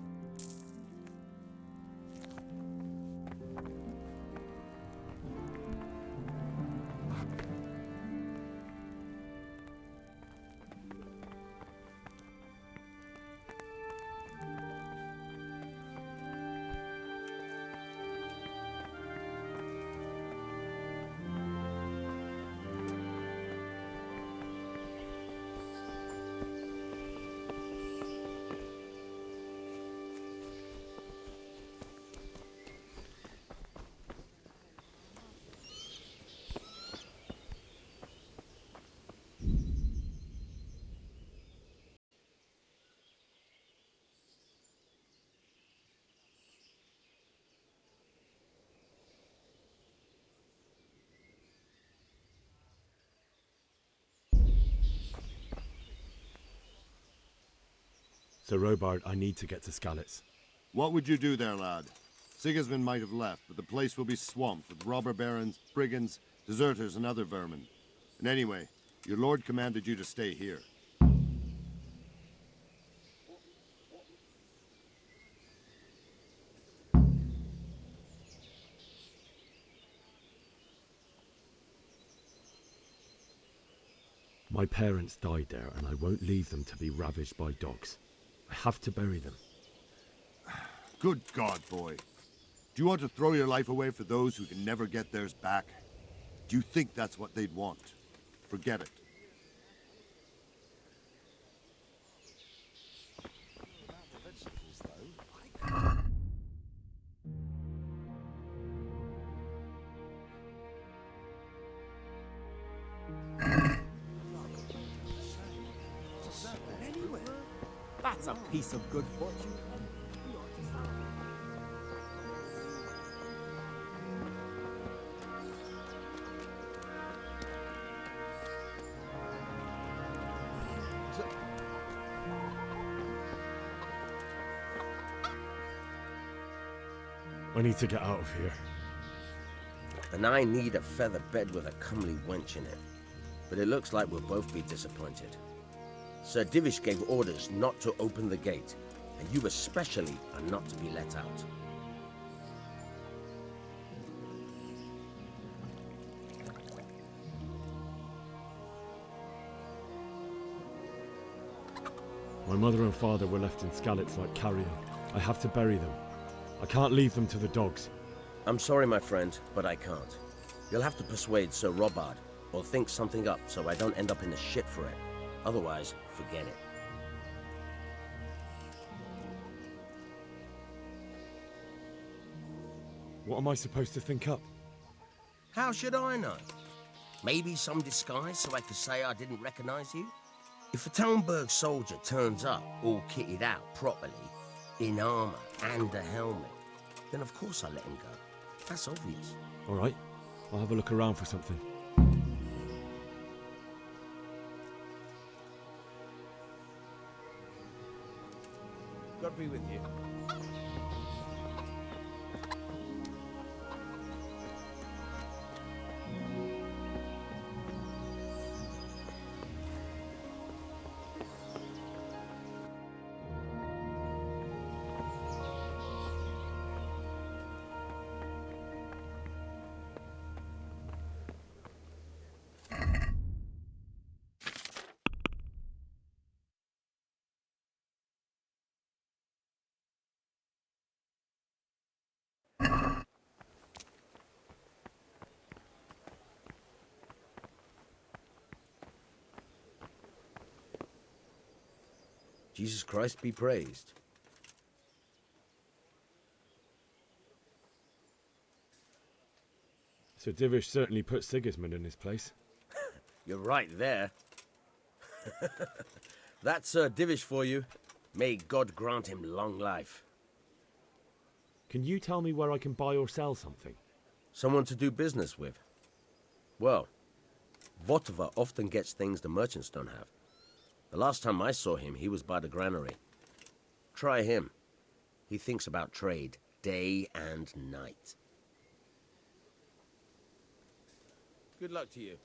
Sir Robard, I need to get to Skalitz. What would you do there, lad? Sigismund might have left, but the place will be swamped with robber barons, brigands, deserters, and other vermin. And anyway, your lord commanded you to stay here. My parents died there, and I won't leave them to be ravaged by dogs. I have to bury them. Good God, boy. Do you want to throw your life away for those who can never get theirs back? Do you think that's what they'd want? Forget it. That's a piece of good fortune. I need to get out of here. And I need a feather bed with a comely wench in it. But it looks like we'll both be disappointed. Sir Divish gave orders not to open the gate, and you especially are not to be let out. My mother and father were left in Skalitz like carrion. I have to bury them. I can't leave them to the dogs. I'm sorry, my friend, but I can't. You'll have to persuade Sir Robard, or think something up so I don't end up in the shit for it. Otherwise, forget it. What am I supposed to think up? How should I know? Maybe some disguise so I could say I didn't recognize you? If a Talmberg soldier turns up all kitted out properly, in armor and a helmet, then of course I let him go. That's obvious. All right, I'll have a look around for something. God be with you. Jesus Christ be praised. Sir Divish certainly put Sigismund in his place. You're right there. That's Sir Divish for you. May God grant him long life. Can you tell me where I can buy or sell something? Someone to do business with. Well, Votova often gets things the merchants don't have. The last time I saw him, he was by the granary. Try him. He thinks about trade, day and night. Good luck to you.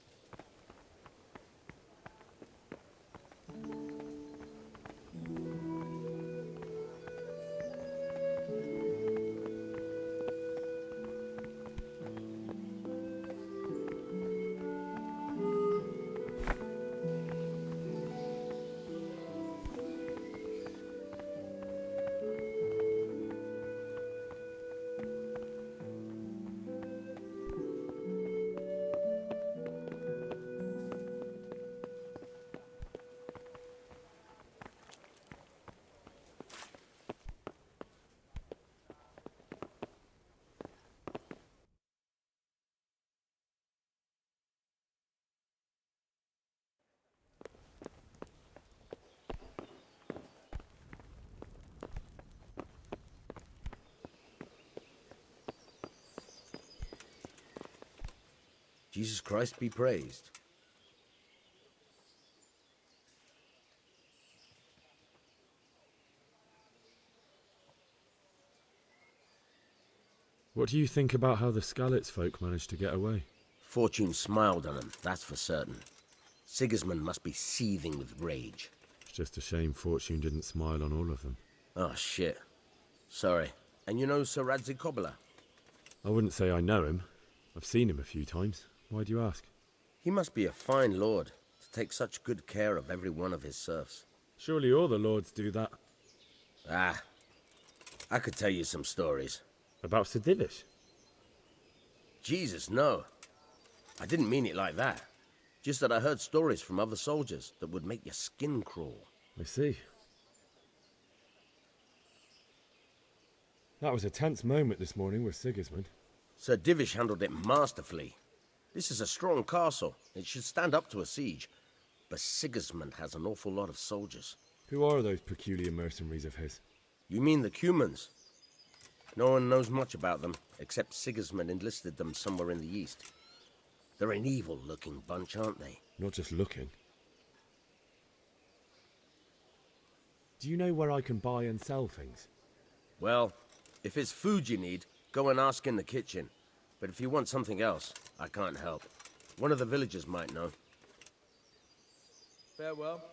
Jesus Christ be praised. What do you think about how the Skalitz folk managed to get away? Fortune smiled on them, that's for certain. Sigismund must be seething with rage. It's just a shame Fortune didn't smile on all of them. Oh, shit. Sorry. And you know Sir Radzig Kobyla? I wouldn't say I know him. I've seen him a few times. Why do you ask? He must be a fine lord to take such good care of every one of his serfs. Surely all the lords do that. Ah, I could tell you some stories. About Sir Divish? Jesus, no. I didn't mean it like that. Just that I heard stories from other soldiers that would make your skin crawl. I see. That was a tense moment this morning with Sigismund. Sir Divish handled it masterfully. This is a strong castle. It should stand up to a siege. But Sigismund has an awful lot of soldiers. Who are those peculiar mercenaries of his? You mean the Cumans? No one knows much about them, except Sigismund enlisted them somewhere in the east. They're an evil-looking bunch, aren't they? Not just looking. Do you know where I can buy and sell things? Well, if it's food you need, go and ask in the kitchen. But if you want something else, I can't help. One of the villagers might know. Farewell.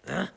Huh?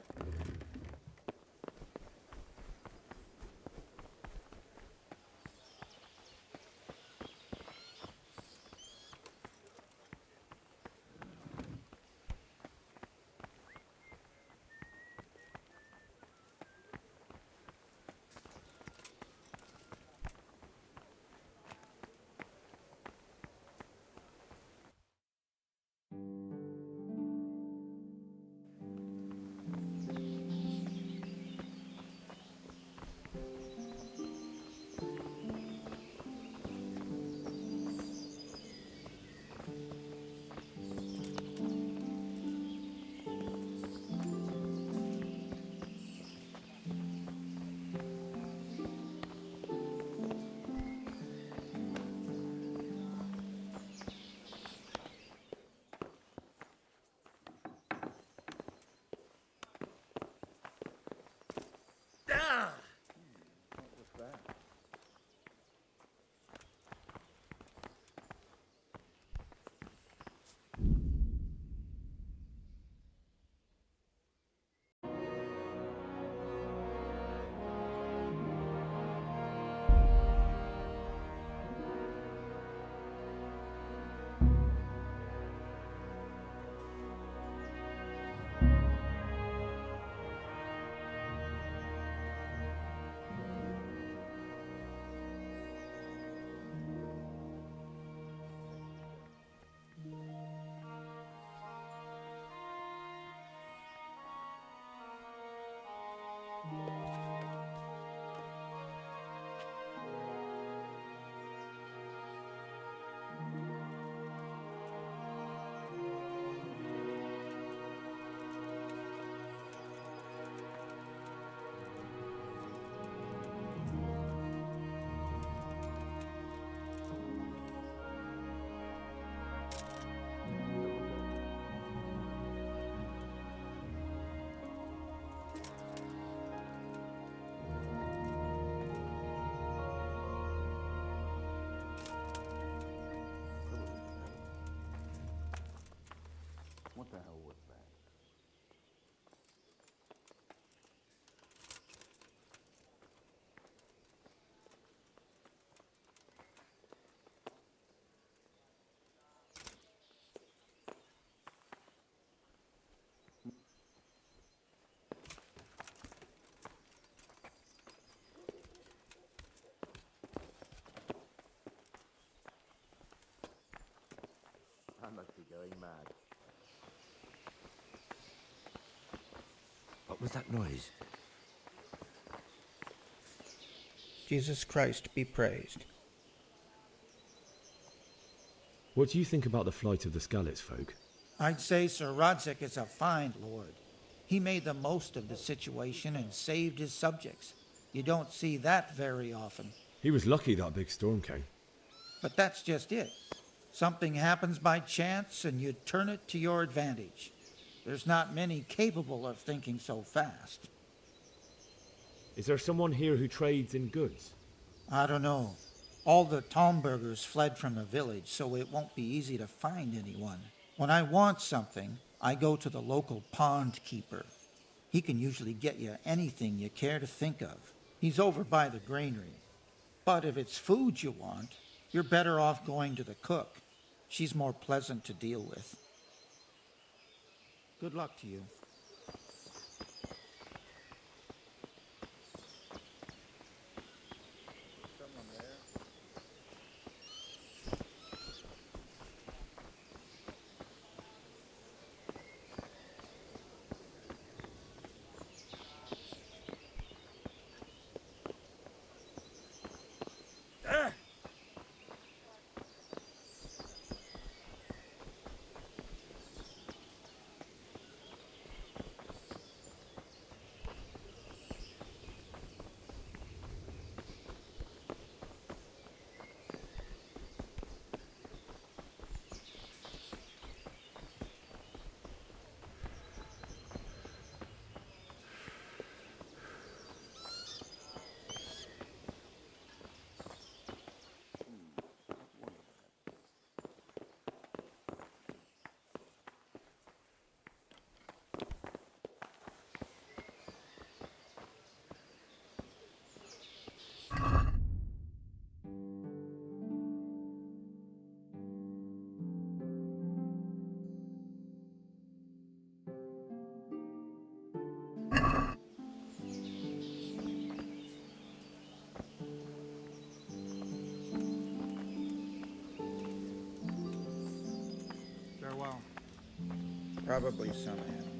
What the hell was that? I must be going mad. What was that noise? Jesus Christ be praised. What do you think about the flight of the Skalitz folk? I'd say Sir Radzig is a fine lord. He made the most of the situation and saved his subjects. You don't see that very often. He was lucky that big storm came. But that's just it. Something happens by chance and you turn it to your advantage. There's not many capable of thinking so fast. Is there someone here who trades in goods? I don't know. All the Tomburgers fled from the village, so it won't be easy to find anyone. When I want something, I go to the local pond keeper. He can usually get you anything you care to think of. He's over by the granary. But if it's food you want, you're better off going to the cook. She's more pleasant to deal with. Good luck to you. Farewell. Probably some animal.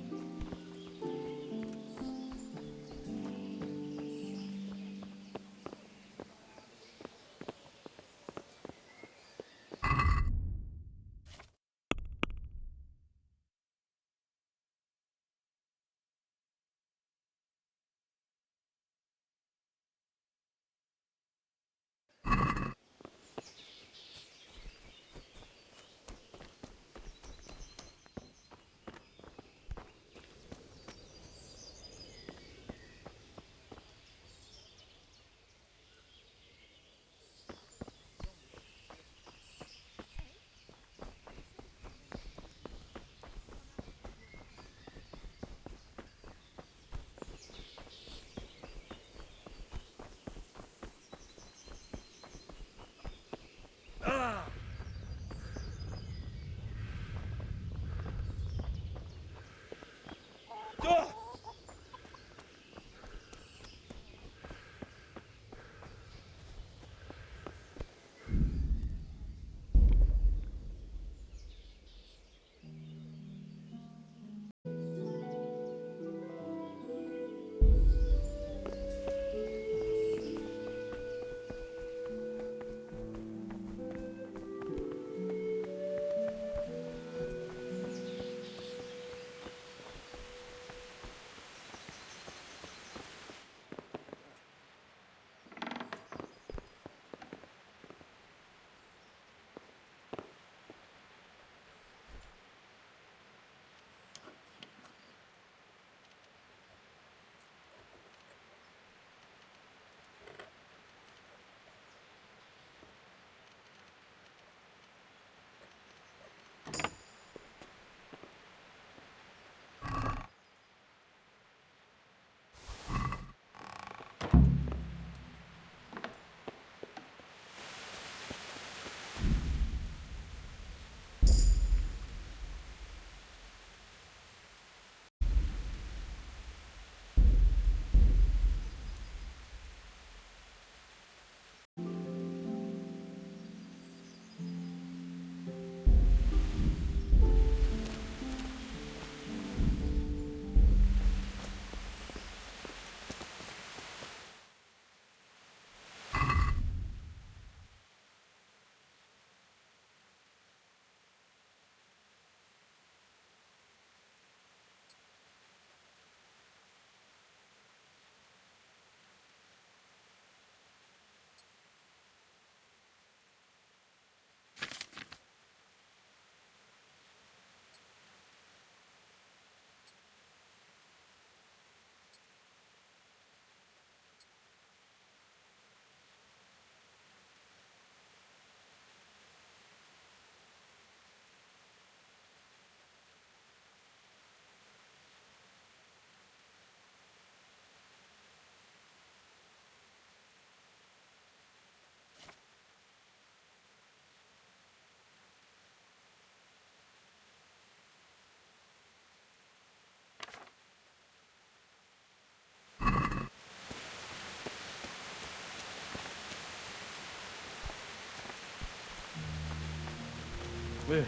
here.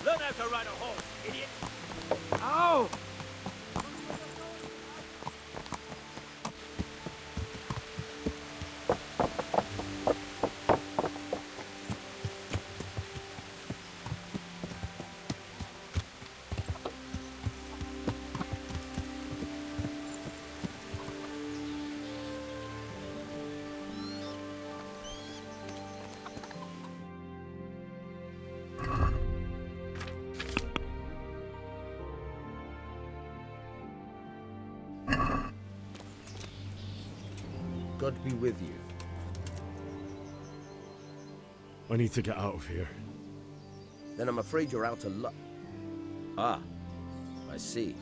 Learn how to ride a horse, idiot! Ow! God be with you. I need to get out of here. Then I'm afraid you're out of luck. Ah, I see.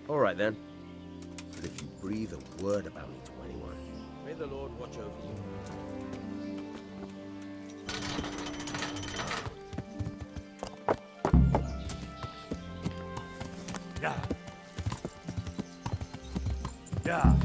All right then. But if you breathe a word about me to anyone, may the Lord watch over you. Yeah. Yeah.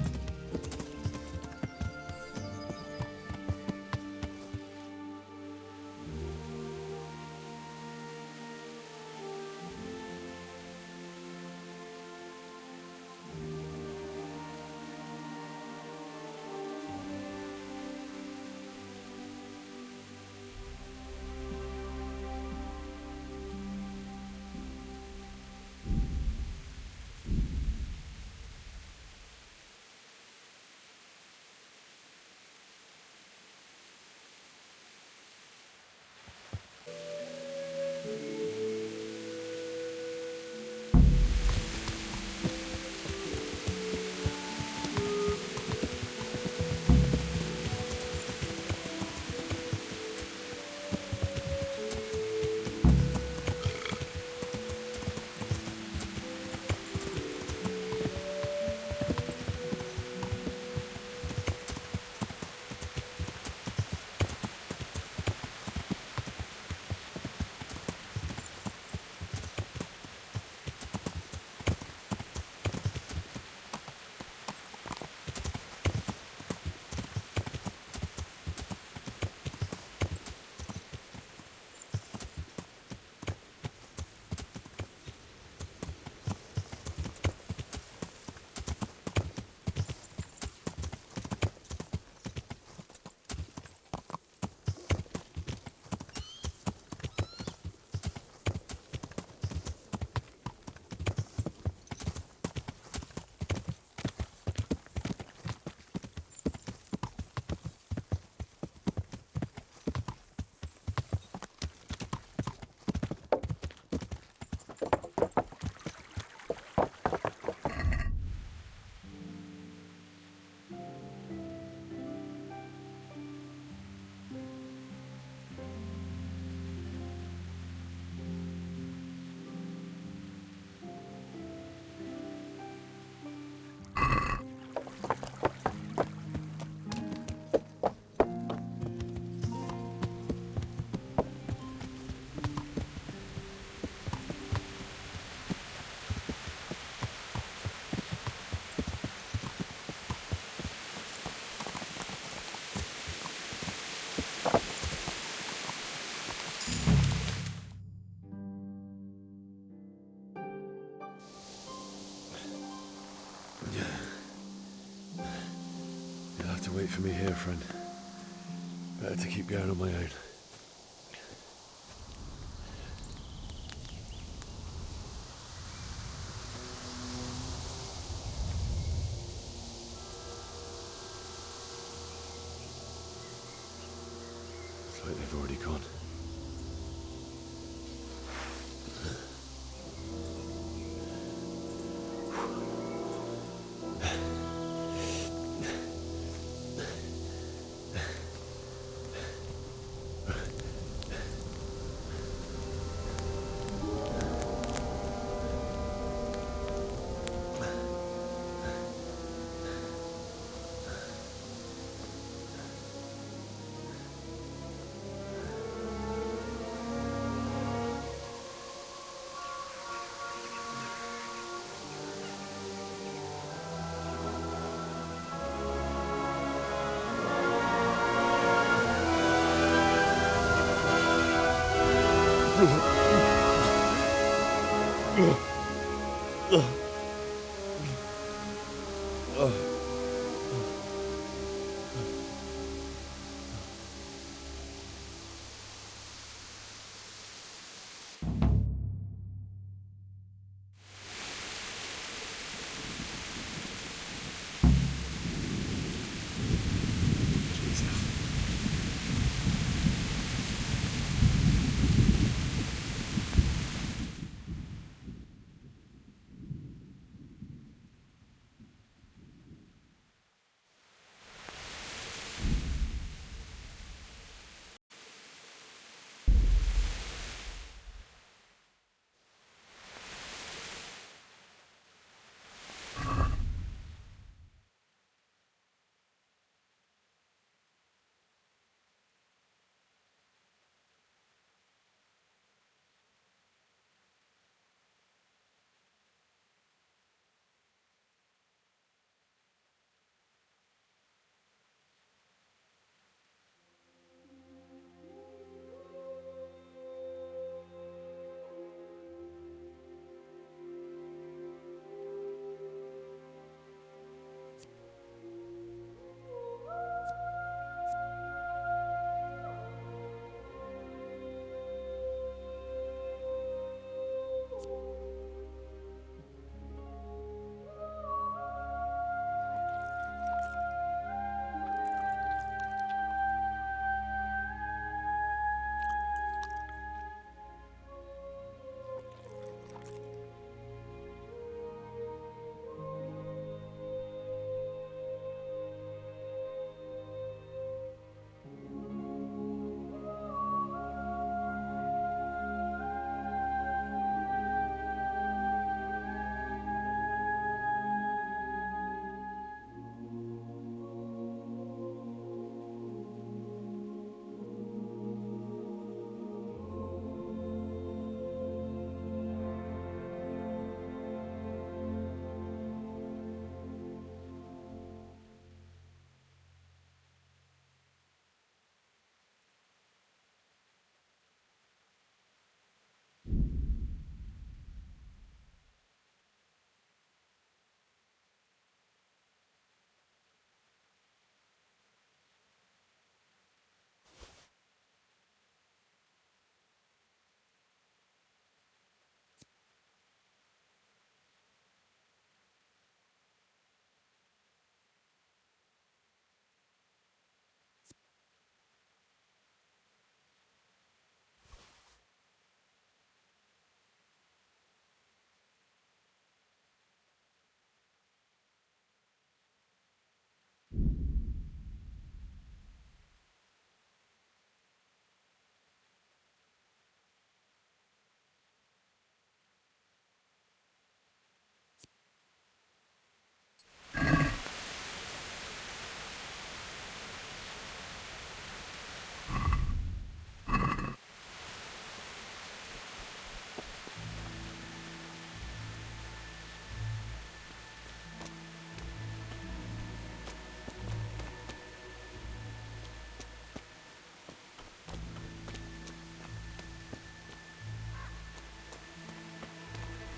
have to wait for me here, friend. Better to keep going on my own. Looks like they've already gone.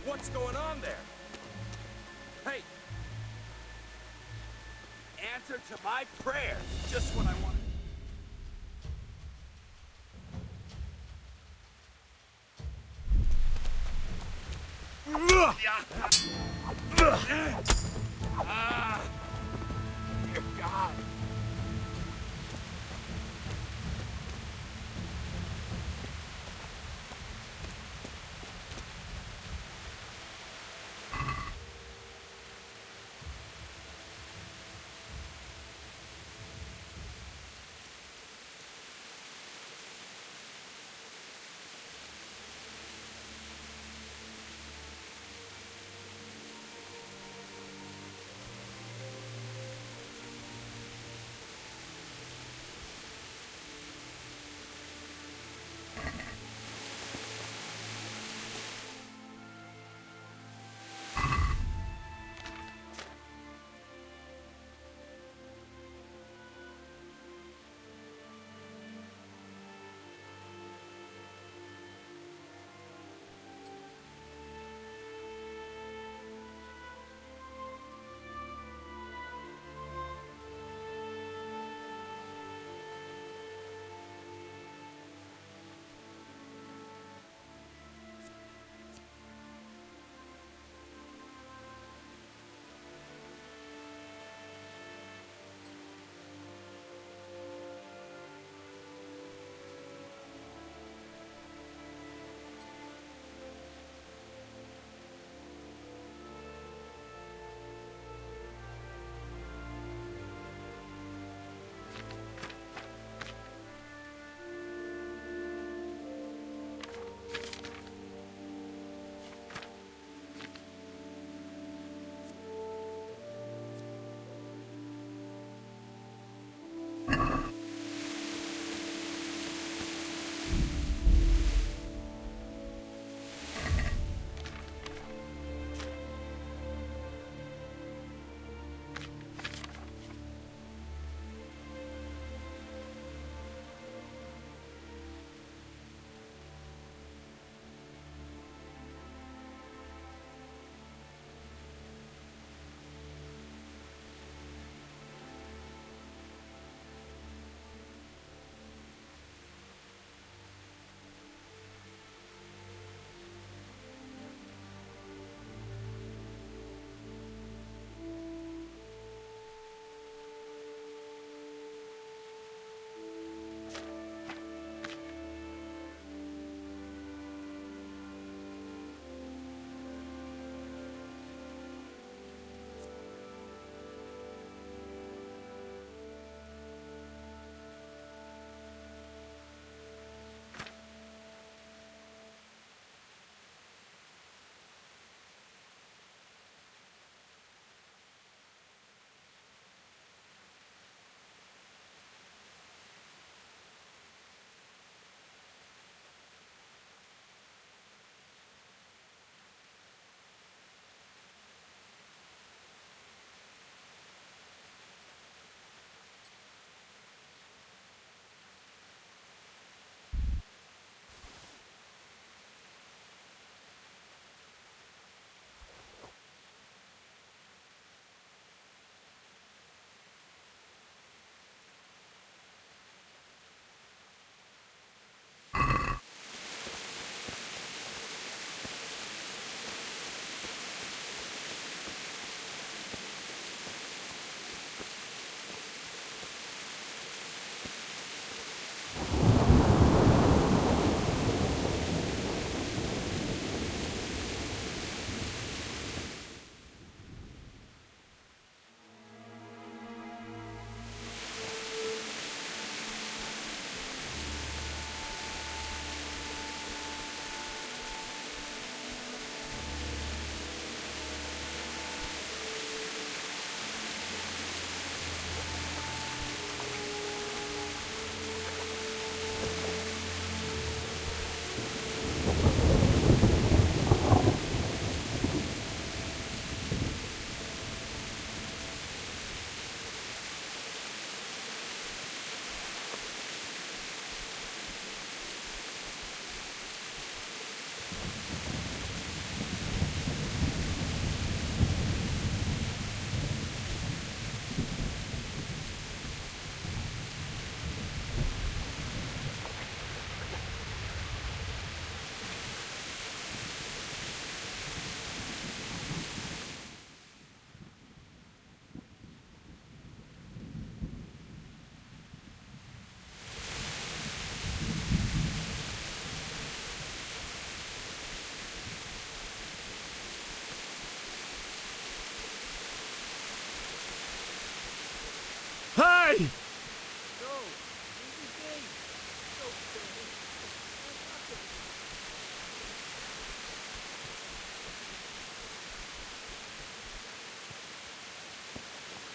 What's going on there? Hey! answer to my prayers. Just what I wanted. Dear God.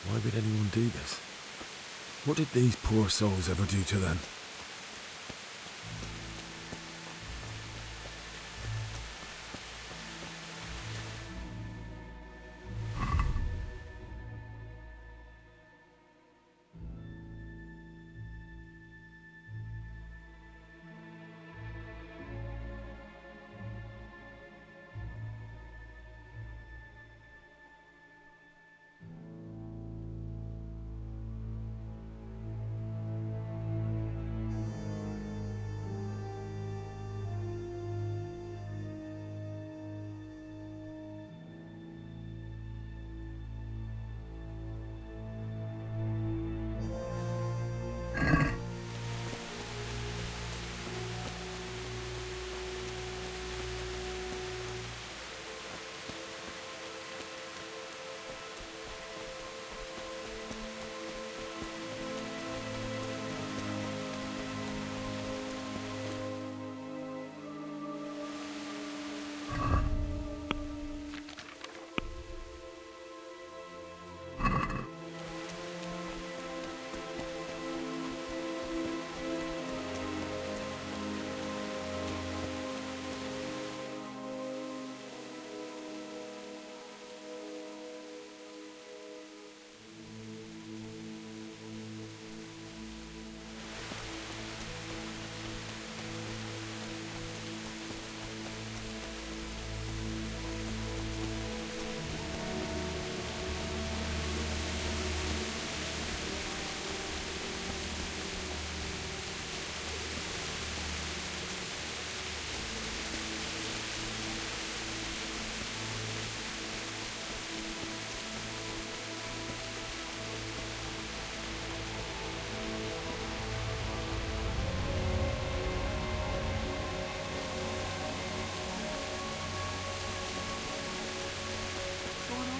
Why would anyone do this? What did these poor souls ever do to them?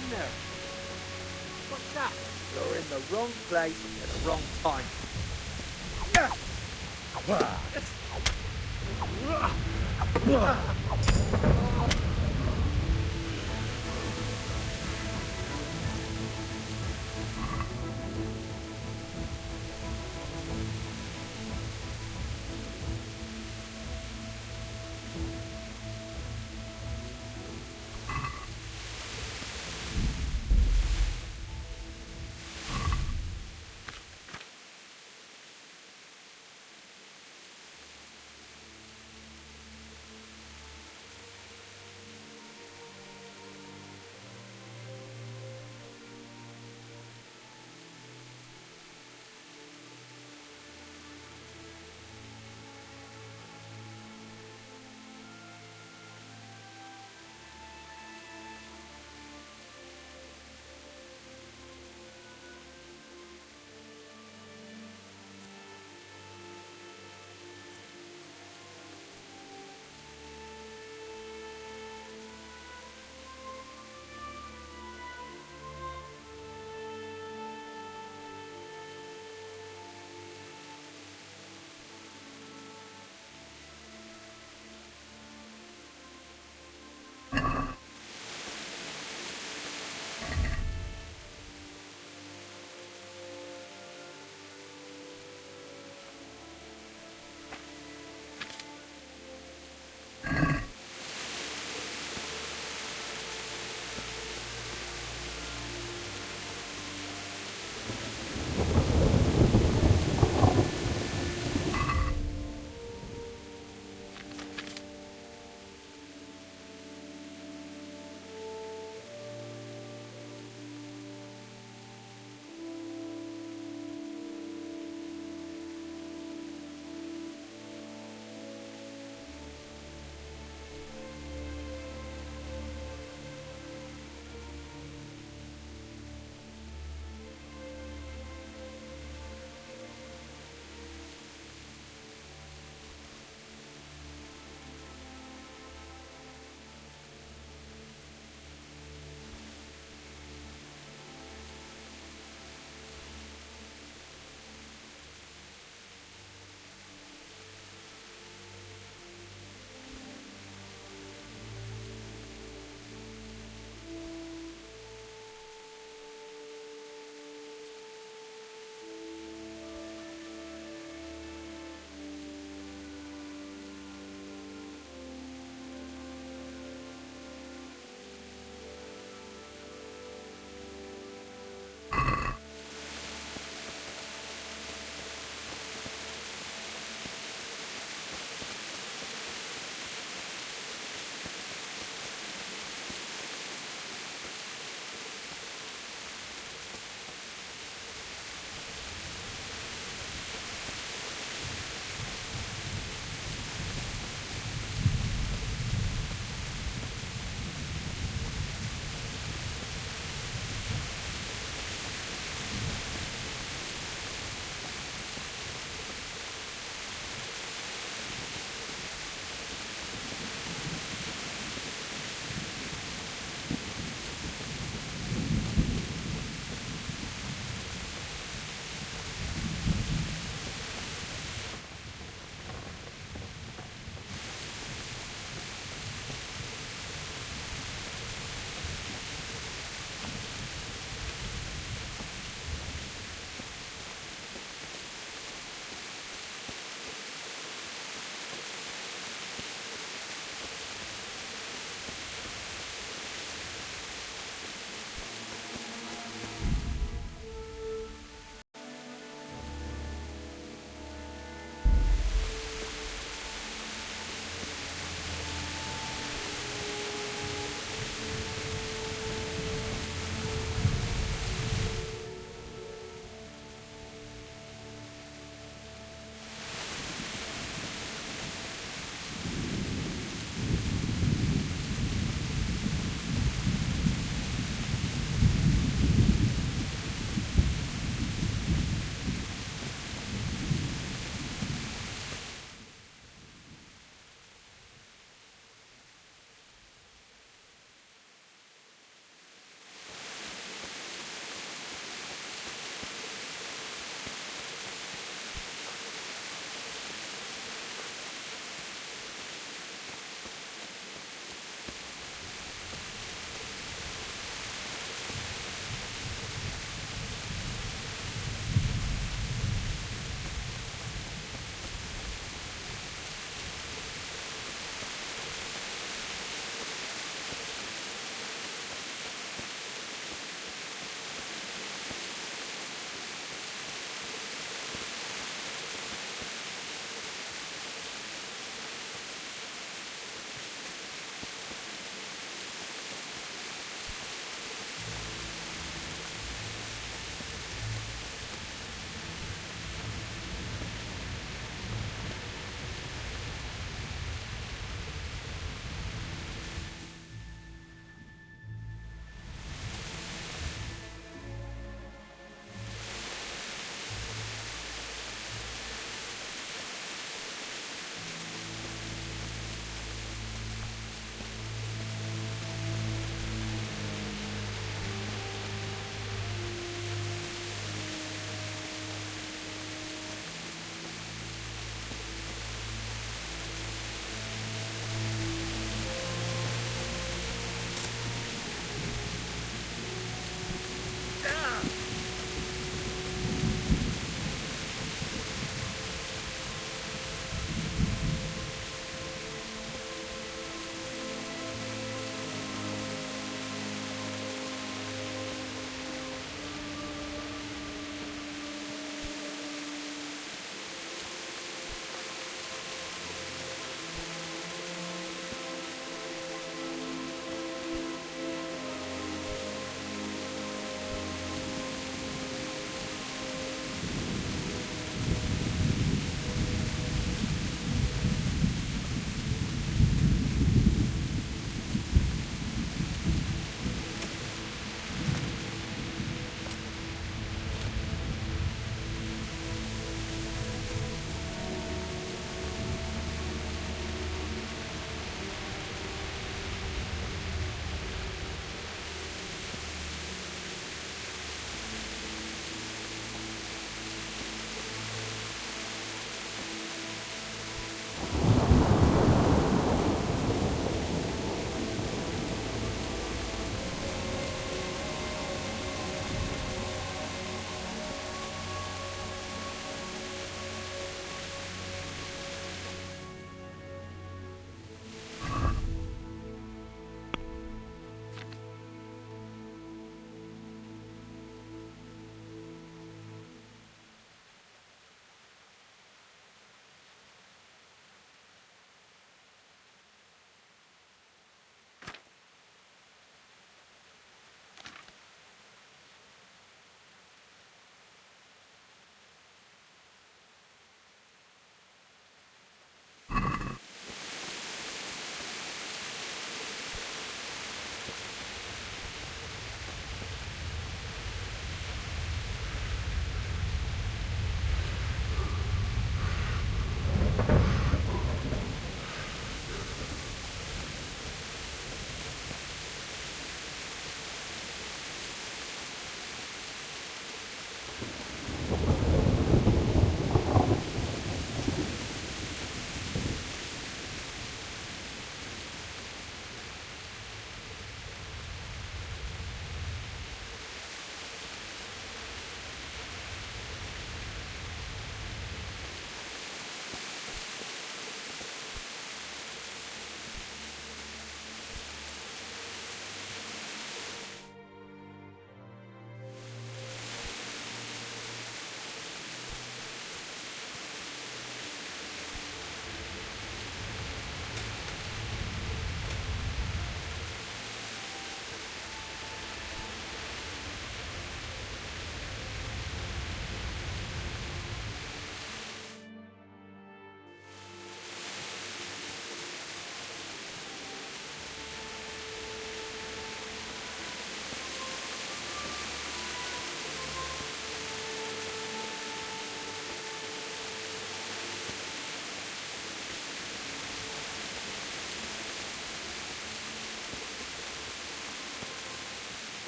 there? What's that? You're in the wrong place at the wrong time.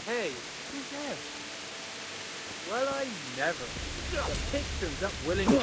Hey, who's there? Well, I never. The pig turns up willingly.